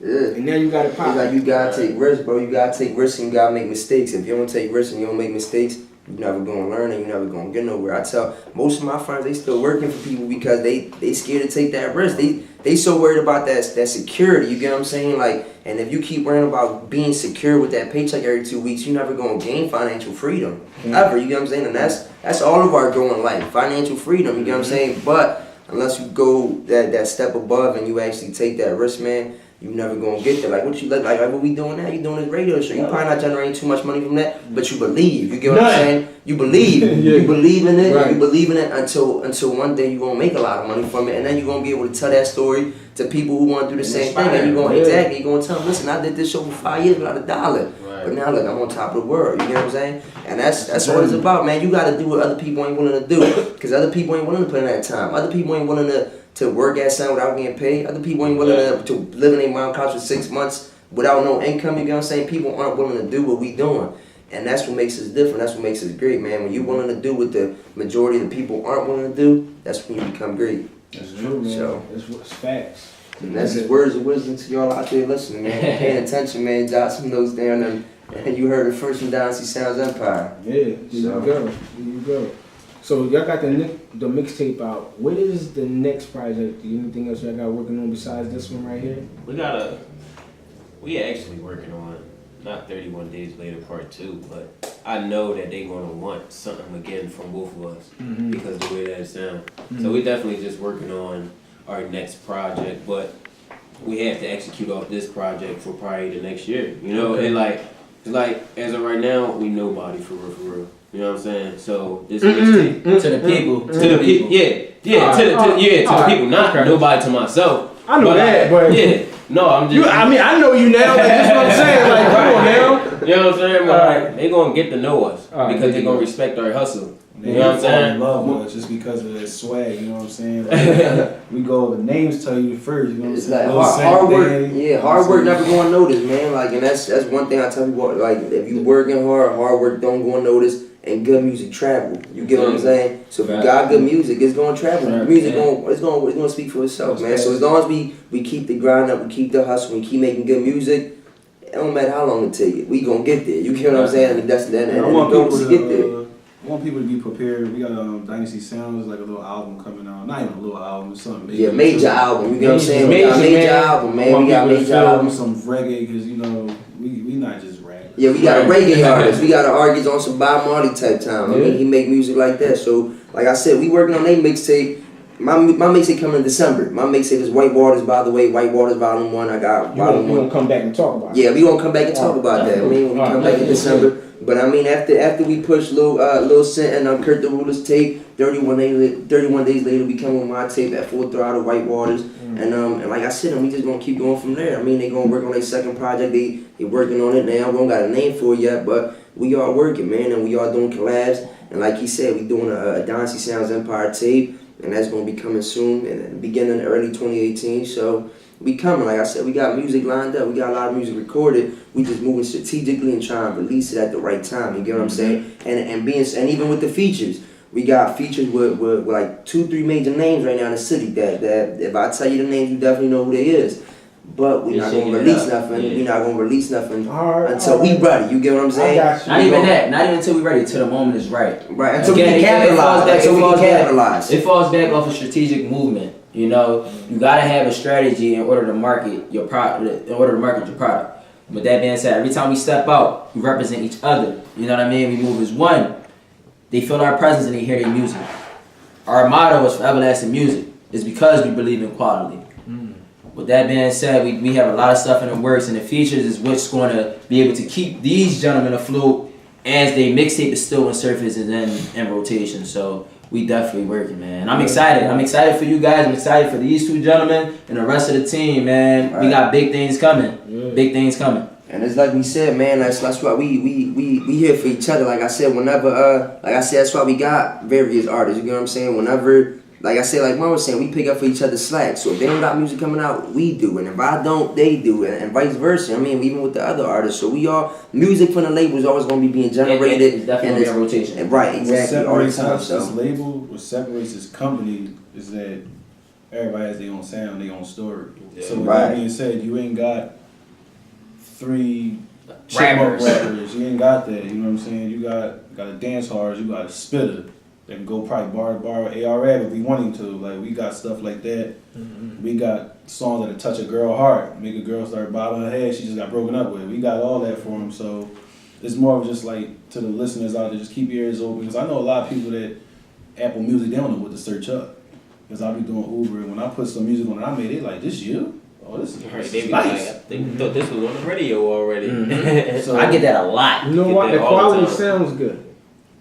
Yeah. and now you got it It's pop. like you gotta take risks, bro. You gotta take risks and you gotta make mistakes. If you don't take risks and you don't make mistakes, you're never gonna learn and you're never gonna get nowhere. I tell most of my friends they still working for people because they scared to take that risk. They so worried about that security. You get what I'm saying? Like, and if you keep worrying about being secure with that paycheck every 2 weeks, you're never gonna gain financial freedom ever. You get what I'm saying? And that's all of our goal in life, financial freedom. You get what I'm saying? But unless you go that step above and you actually take that risk, man, you never gonna get there. Like what you like what we doing now? You doing this radio show. You probably not generating too much money from that, but you believe. You get what I'm saying? You believe. You believe in it. Right. You believe in it until one day you gonna make a lot of money from it, and then you gonna be able to tell that story to people who want to do the same thing. And you gonna exactly you gonna tell them, listen, I did this show for 5 years without $1, but now look, I'm on top of the world. You get what I'm saying? And that's what it's about, man. You gotta do what other people ain't willing to do, because other people ain't willing to put in that time. Other people ain't willing to work at something without getting paid. Other people ain't willing to live in their mom's house for 6 months without no income. You get what I'm saying? People aren't willing to do what we doing. And that's what makes us different. That's what makes us great, man. When you're willing to do what the majority of the people aren't willing to do, that's when you become great. That's true, man. So, It's facts. and that's just words of wisdom to y'all out there listening, man. Paying attention, man. Jot some notes down, and you heard it first from Dynasty Sounds Empire. Yeah, there you go. So y'all got the mixtape out. What is the next project? Anything else y'all got working on besides this one right here? We actually working on not 31 Days Later Part 2, but I know that they gonna want something again from both of us because the way that it sounds. So we definitely just working on our next project, but we have to execute off this project for probably the next year. You know, and it's like as of right now, we nobody for real. You know what I'm saying? So this mixtape To the people. to the people, to the people, not nobody to myself. I know that, but yeah, no, I'm just. I know you now. Like, that's what I'm saying. Like, come on now. You know what I'm saying? But like, they gonna get to know us because they gonna respect our hustle. You know what I'm saying? Love us just because of that swag. You know what I'm saying? Like, we go. The names tell you first. You know what I'm It's saying? like Lil Synt, hard work. Danny, Yeah, hard work never going notice, man. Like, and that's one thing I tell people. Like, if you working hard work don't go unnoticed, and good music travel. You get what I'm saying? So if you got good music, it's gonna travel. Music it's gonna speak for itself, man. So as long as we keep the grind up, we keep the hustle, we keep making good music, it don't matter how long it take. We gonna get there. You get what I'm saying? I mean, that's that. And I want the goal people is to get there. I want people to be prepared. We got Dynasty Sounds, like a little album coming out. Not even a little album, it's something major. Yeah, major album. You get what I'm saying? We got major album, man. We got major album. Some reggae, because you know we not just rap. Yeah, we got a reggae artist. We got an artist on some Bob Marley type time. I mean, he make music like that. So, like I said, we working on their mixtape. My mixtape coming in December. My mixtape is White Waters, by the way. White Waters Volume 1. I got Volume 1. You gonna come back and talk about it? Yeah, we gonna come back and talk about that. I mean, when we come back in December. But I mean, after we push Lil Synt and CurtDaRula's tape, 31 days later, we come with my tape at Full Throttle, White Waters, and like I said, we just gonna keep going from there. I mean, they gonna work on their second project. They working on it now. We don't got a name for it yet, but we are working, man, and we are doing collabs. And like he said, we doing a Dynasty Sounds Empire tape, and that's gonna be coming soon, and beginning early 2018. So. We coming, like I said, we got music lined up, we got a lot of music recorded, we just moving strategically and trying to release it at the right time, you get what I'm saying? And even with the features, we got features with like 2-3 major names right now in the city that if I tell you the names, you definitely know who they is. But we're not gonna release nothing. We're not gonna release nothing until we ready. You get what I'm saying? Not even that. Not even until we ready. Till the moment is right. Right. Until we can capitalize. Until we can capitalize. It falls back off a strategic movement. You know, you gotta have a strategy in order to market your product. With that being said, every time we step out, we represent each other. You know what I mean? We move as one. They feel our presence and they hear their music. Our motto is forever lasting music. It's because we believe in quality. With that being said, we have a lot of stuff in the works, and the features is what's going to be able to keep these gentlemen afloat as they mixtape is still in surface and then in rotation. So we definitely working, man. I'm excited. I'm excited for you guys. I'm excited for these two gentlemen and the rest of the team, man. Right. We got big things coming. Yeah. Big things coming. And it's like we said, man, that's why we here for each other. Like I said, that's why we got various artists. You know what I'm saying? Whenever like I said, like Mom was saying, we pick up for each other's slack. So if they don't got music coming out, we do. And if I don't, they do. And vice versa. I mean, even with the other artists. So we all, music from the label is always going to be being generated. It's definitely a rotation. Right, exactly. All the time. This label, what separates this company is that everybody has their own sound, their own story. Yeah. So with that being said, you ain't got 3 Rappers. rappers. You ain't got that. You know what I'm saying? You got a dance hard. You got a spitter that can go probably bar to bar ARab if we want him to. Like we got stuff like that. Mm-hmm. We got songs that touch a girl heart, make a girl start bobbing her head she just got broken up with. We got all that for him. So it's more of just like to the listeners out there, just keep your ears open because I know a lot of people that Apple Music they don't know what to search up. Because I be doing Uber and when I put some music on it, I made it like this you. Oh, this is, Right, this they is be nice. like, I think we thought this was on the radio already. So I get that a lot. You know Get what? that The all the quality time. sounds good.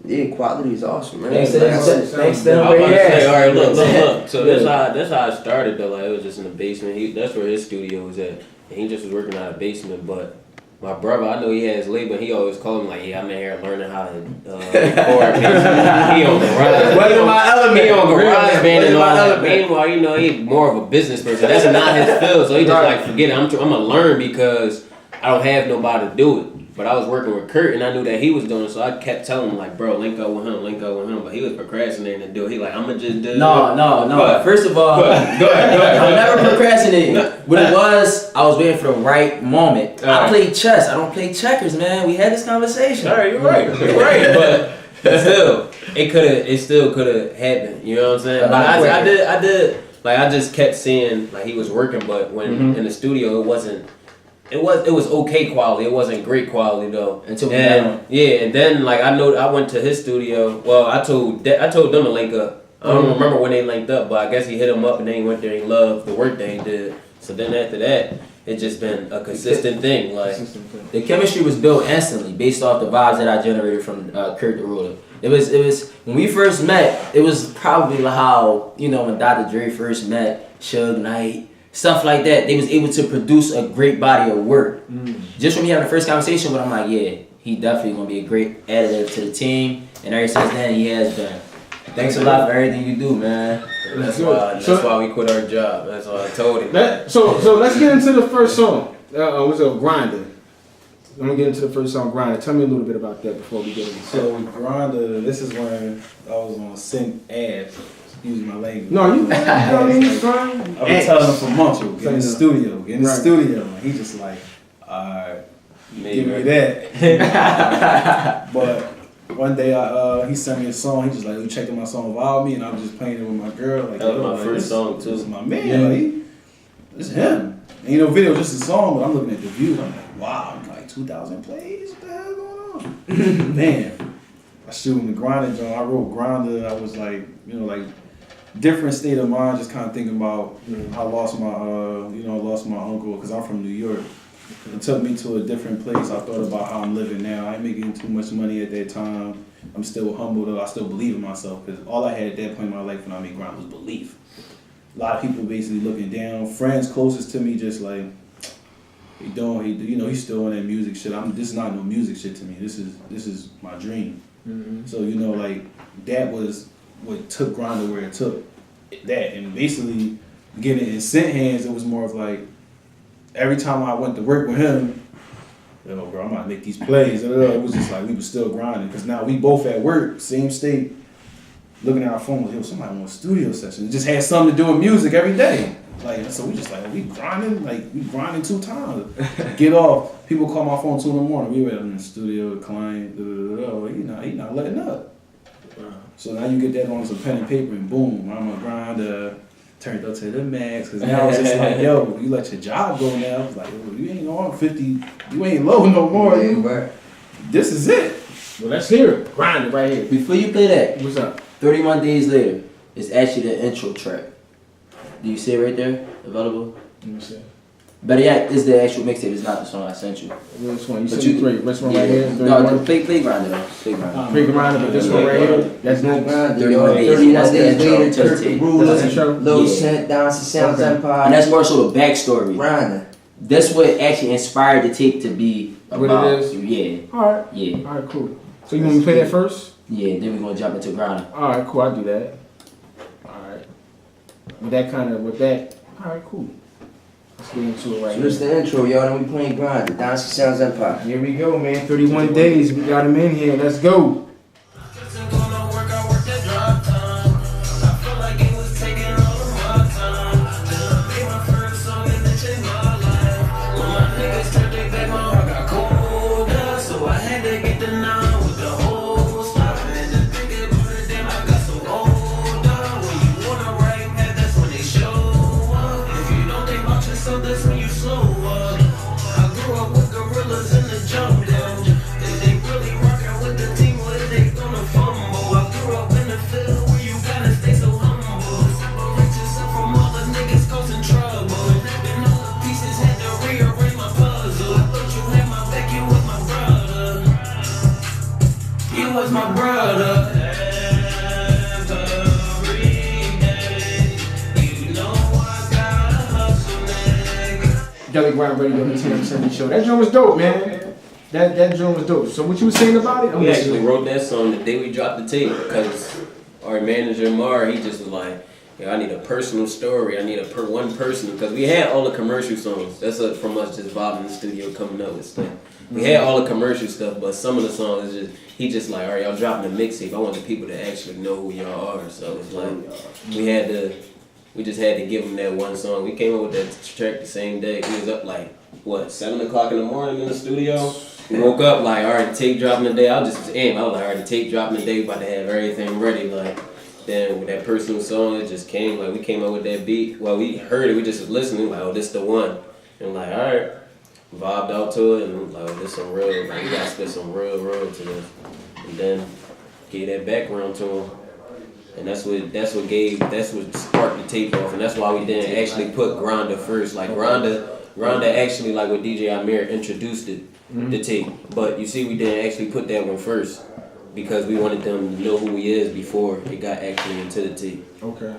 Yeah, quality is awesome, man. Thanks to Like I them. said, Thanks to I them. was about to say, all right, look. Yeah. So that's how I started though. Like it was just in the basement. That's where his studio was at, and he just was working out of the basement. But my brother, I know he had his label. He always called me like, "Yeah, I'm in here learning how to record." He on garage. What in my element? He on garage band What and in all my that. element? Meanwhile, you know, he more of a business person. That's not his field. So he just Right. like forget it. I'm gonna learn because I don't have nobody to do it. But I was working with Kurt and I knew that he was doing it, so I kept telling him like, bro, link up with him. But he was procrastinating to do it. He like, I'ma just do it. No. But- First of all, Go ahead. I'm never procrastinating. What it was, I was waiting for the right moment. I Alright. play chess. I don't play checkers, man. We had this conversation. All right, you're right. But still, it still could have happened. You know what I'm saying? A lot But I quicker. did. Like I just kept seeing like he was working, but when in the studio, it wasn't. It was okay quality. It wasn't great quality though. Until we met him. and then like I went to his studio. Well, I told them to link up. I don't remember when they linked up, but I guess he hit him up and then he went there and loved the work that he did. So then after that, it's just been a consistent thing. Like The chemistry was built instantly based off the vibes that I generated from CurtDaRula. It was when we first met. It was probably how when Dr. Dre first met Suge Knight, stuff like that. They was able to produce a great body of work. Just from me having the first conversation with him, I'm like, yeah, he definitely gonna be a great additive to the team. And ever since then, he has been. Thanks a lot for everything you do, man. that's why we quit our job. That's why I told him. So let's get into the first song. What's up, Grinder? Let me get into the first song, Grinder. Tell me a little bit about that before we get into it. So Grindr, this is when I was on sync ads, using my language. No, you don't need to grind. I've been telling him for months, yo, get in the studio, get in the Right. studio. And he just like, alright, give me Maybe. that. But one day he sent me a song, he just like, you checked out my song Wild Me, and I was just playing it with my girl. Like, That was yo, my like, first song, too. This is my man, Yeah. like, this is him. And video just a song, but I'm looking at the views, I'm like, wow, I'm like 2,000 plays, what the hell going on? Man, I shooting the Grindr joint, I wrote Grindr, I was like, like different state of mind, just kind of thinking about I lost my, lost my uncle because I'm from New York. It took me to a different place. I thought about how I'm living now. I ain't making too much money at that time. I'm still humble though. I still believe in myself because all I had at that point in my life when I made grind was belief. A lot of people basically looking down. Friends closest to me just like, he's still on that music shit. This is not no music shit to me. This is my dream. So like that was what took Grindr where it took that, and basically getting it in Synt hands, it was more of like every time I went to work with him, bro, I'm gonna make these plays. It was just like we was still grinding because now we both at work, same state, looking at our phones. Yo, somebody want a studio session. It just had something to do with music every day. Like so, we just like we grinding 2 times. Get off. People call my phone 2 in the morning. We were in the studio, the client. He not letting up. So now you get that on some pen and paper and boom, I'm a grind. Turned up to the max because now it's just like, yo, you let your job go now. It's like, yo, you ain't on 50, you ain't low no more. This is it. Well, let's hear it. Grind it right here. Before you play that, What's up? 31 Days Later is actually the intro track. Do you see it right there? Available? Let me see. Better yet, it's the actual mixtape. It's not the song I sent you. Which one? You But said you- 3. Which one right here? No, 31? play Grinder though. Play Grinder. Pre-grinder, but this one right here. That's not grind. 31 days. 31 That's the days intro. later, Just take. That's the intro? Lil Yeah. Synt, Terrance, Sounds Okay. Empire. And that's more so the backstory. Grindr. That's what actually inspired the tape to be What it about. is? Yeah, Alright. yeah, Alright, cool. So you want me to play that first? yeah. Then we're gonna jump into Grinder. Alright, cool. I'll do that. Alright. With that. All right, cool. Let's get into it right So this now. the intro, y'all. Then we playing Grind, the Dynasty Sounds Empire. Here we go, man. 31 days. We got him in here. Let's go. Deli Grind Radio, the Terrance show. That joint was dope, man. That joint was dope. So what you was saying about it? We actually wrote that song the day we dropped the tape because our manager Mar, he just was like, "Yo, I need a personal story. I need one person," because we had all the commercial songs. That's from us just vibing in the studio coming up with stuff. We had all the commercial stuff, but some of the songs is just he just like, "All right, y'all dropping a mixtape. I want the people to actually know who y'all are." So it's like we just had to give him that one song. We came up with that track the same day. We was up like 7 o'clock in the morning in the studio. We woke up like, all right, the tape dropping today. I was like, all right, the tape dropping today. We about to have everything ready. Like, then with that personal song, it just came. Like, we came up with that beat. Well, we heard it. We just was listening. Like, oh, this the one. And like, all right, vibed out to it. And like, oh, this some real. Like, we gotta spit some real to this. And then gave that background to him. And that's what sparked the tape off. And that's why we didn't actually put Gronda first. Like, Gronda actually, like with DJ Amir, introduced it. The tape, but you see, we didn't actually put that one first because we wanted them to know who he is before it got actually into the tape. Okay.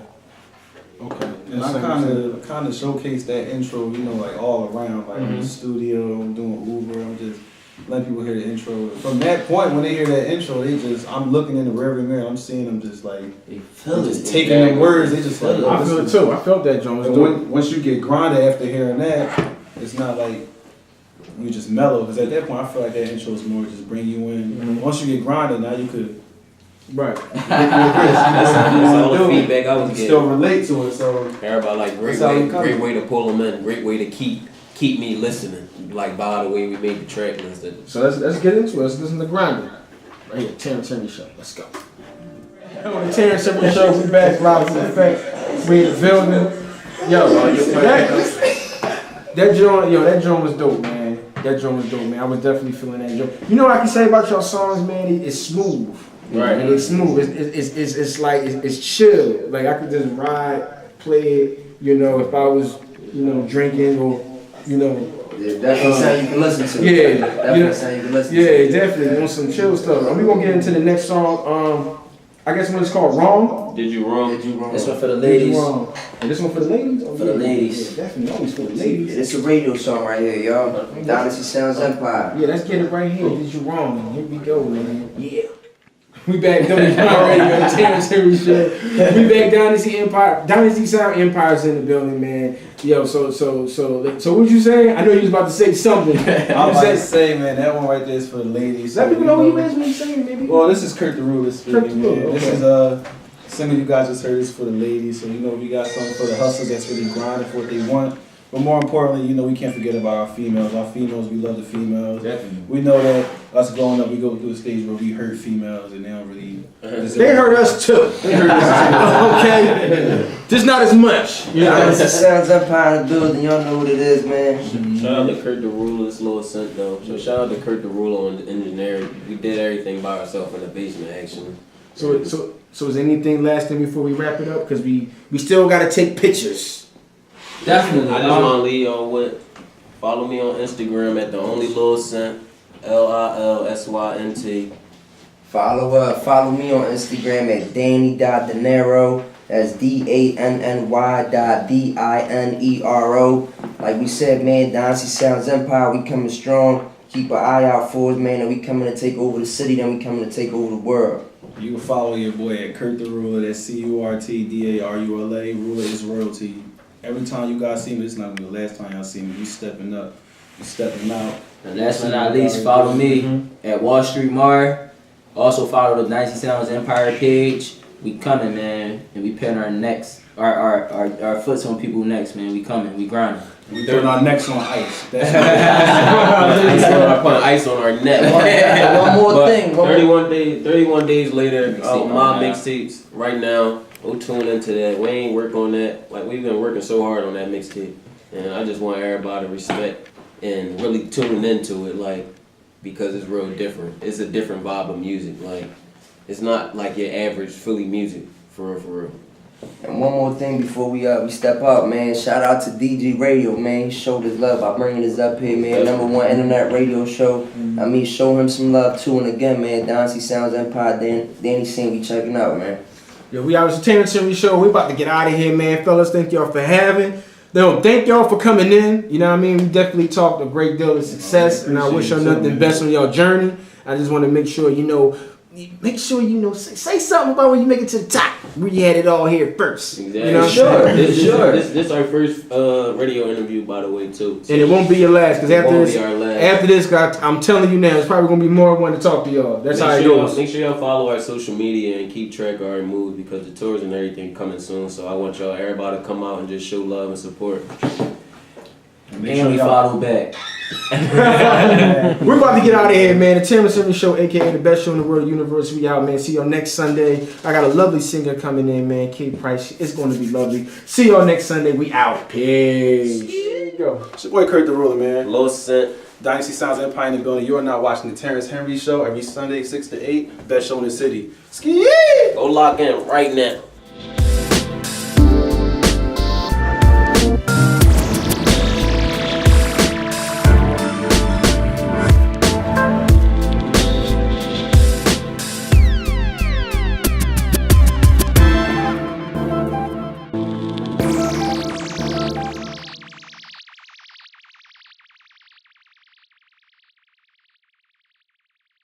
And I kind of showcased that intro, you know, like all around, like in the studio, I'm doing Uber, I'm just letting people hear the intro. From that point, when they hear that intro, I'm looking in the rearview mirror, I'm seeing them just like, just taking the words, they just like. I feel it too. I felt that, Jones. Once you get grinded after hearing that, it's not like you just mellow, because at that point I feel like that intro is more just bring you in. Once you get grinded, now you could That's all the feedback I was getting. Still relate to it, so everybody like great way to pull them in, great way to keep me listening. Like by the way we made the track list. So let's get into it. Let's listen to Grinding. Right here, Terrance show. Let's go. On the Terrance show, we back live in effect. We in the building. That joint was dope, man. I was definitely feeling that joint. You know what I can say about your songs, man? It's smooth. Right. And it's smooth. It's like it's chill. Like I could just ride, play it. You know, if I was, drinking or, Yeah, definitely something you can listen to. Yeah, definitely something you can listen to. Yeah, definitely on some chill stuff. And we gonna get into the next song. I guess one is called Wrong. Did you wrong? This one for the ladies. And this one for the ladies? For the ladies. Yeah, definitely always for the ladies. It's a radio song right here, y'all. Dynasty Sounds Empire. Yeah, let's get it right here. Did you wrong? Here we go, man. Yeah. We back already on Terrance show. We back Dynasty Sound Empire's in the building, man. Yo, so what you saying? I know you was about to say something. I was about to say, man, that one right there is for the ladies. Let people know who you is when you saying, maybe. Well, this is CurtDaRula speaking. CurtDaRula, okay. This is a single you guys just heard is for the ladies. So we got something for the hustlers that's really grinding for what they want. But more importantly, we can't forget about our females. Our females, we love the females. Definitely. We know that us growing up, we go through a stage where we hurt females and they don't really. They hurt us too. Okay? Just not as much. Dynasty Sounds Empire in the building. Y'all know what it is, man. Shout out to CurtDaRula, it's Lil Synt though. So shout out to CurtDaRula on the engineering. We did everything by ourselves in the basement actually. So is anything lasting before we wrap it up? Because we still got to take pictures. Definitely. I just want to leave y'all with, follow me on Instagram at the only Lil Synt, LILSYNT. Follow me on Instagram at Danny.Dinero. That's DANNY.DINERO. Like we said, man, Dynasty Sounds Empire, we coming strong. Keep an eye out for us, man, and we coming to take over the city, then we coming to take over the world. You can follow your boy at CurtDaRula. That's CurtDarula. Rula is royalty. Every time you guys see me, this is not gonna be the last time y'all see me. We stepping up. We stepping out. And last but not least, follow me at Wall Street Mar. Also follow the Dynasty Sounds Empire page. We coming, man, and we putting our necks, our foots on people's necks, man. We coming, we grinding. We putting our necks on ice. That's putting ice on our neck. One more But thing. 31 days later, my mixtapes right now. Go tune into that. We ain't work on that. Like we've been working so hard on that mixtape, and I just want everybody to respect and really tune into it, like because it's real different. It's a different vibe of music. Like it's not like your average Philly music, for real, for real. And one more thing before we step out, man. Shout out to DJ Radio, man. He showed his love by bringing us up here, man. #1 internet radio show. I mean, show him some love too. And again, man, Dynasty Sounds Empire. Danny Saint, we checking out, man. Yo, we out with the Terrance show. We about to get out of here, man. Fellas, thank y'all for having. Thank y'all for coming in. You know what I mean? We definitely talked a great deal of success, and I wish y'all nothing best on y'all journey. I just want to make sure say something about when you make it to the top. We had it all here first. Exactly. You know, This our first radio interview, by the way, too. So and it won't be your last, because won't be our last. after this, I'm telling you now, it's probably gonna be more one to talk to y'all. That's how it goes. Make sure y'all follow our social media and keep track of our moves, because the tours and everything coming soon. So I want everybody to come out and just show love and support. And we follow back. We're about to get out of here, man. The Terrance Show, aka the best show in the world, universe. We out, man. See y'all next Sunday. I got a lovely singer coming in, man. Kate Price. It's going to be lovely. See y'all next Sunday. We out. Peace. There you go. It's your boy CurtDaRula, man. Lil Synt. Dynasty Sounds Empire in the building. You are now watching the Terrance Henry Show every Sunday, 6 to 8. Best show in the city. Ski! Go lock in right now.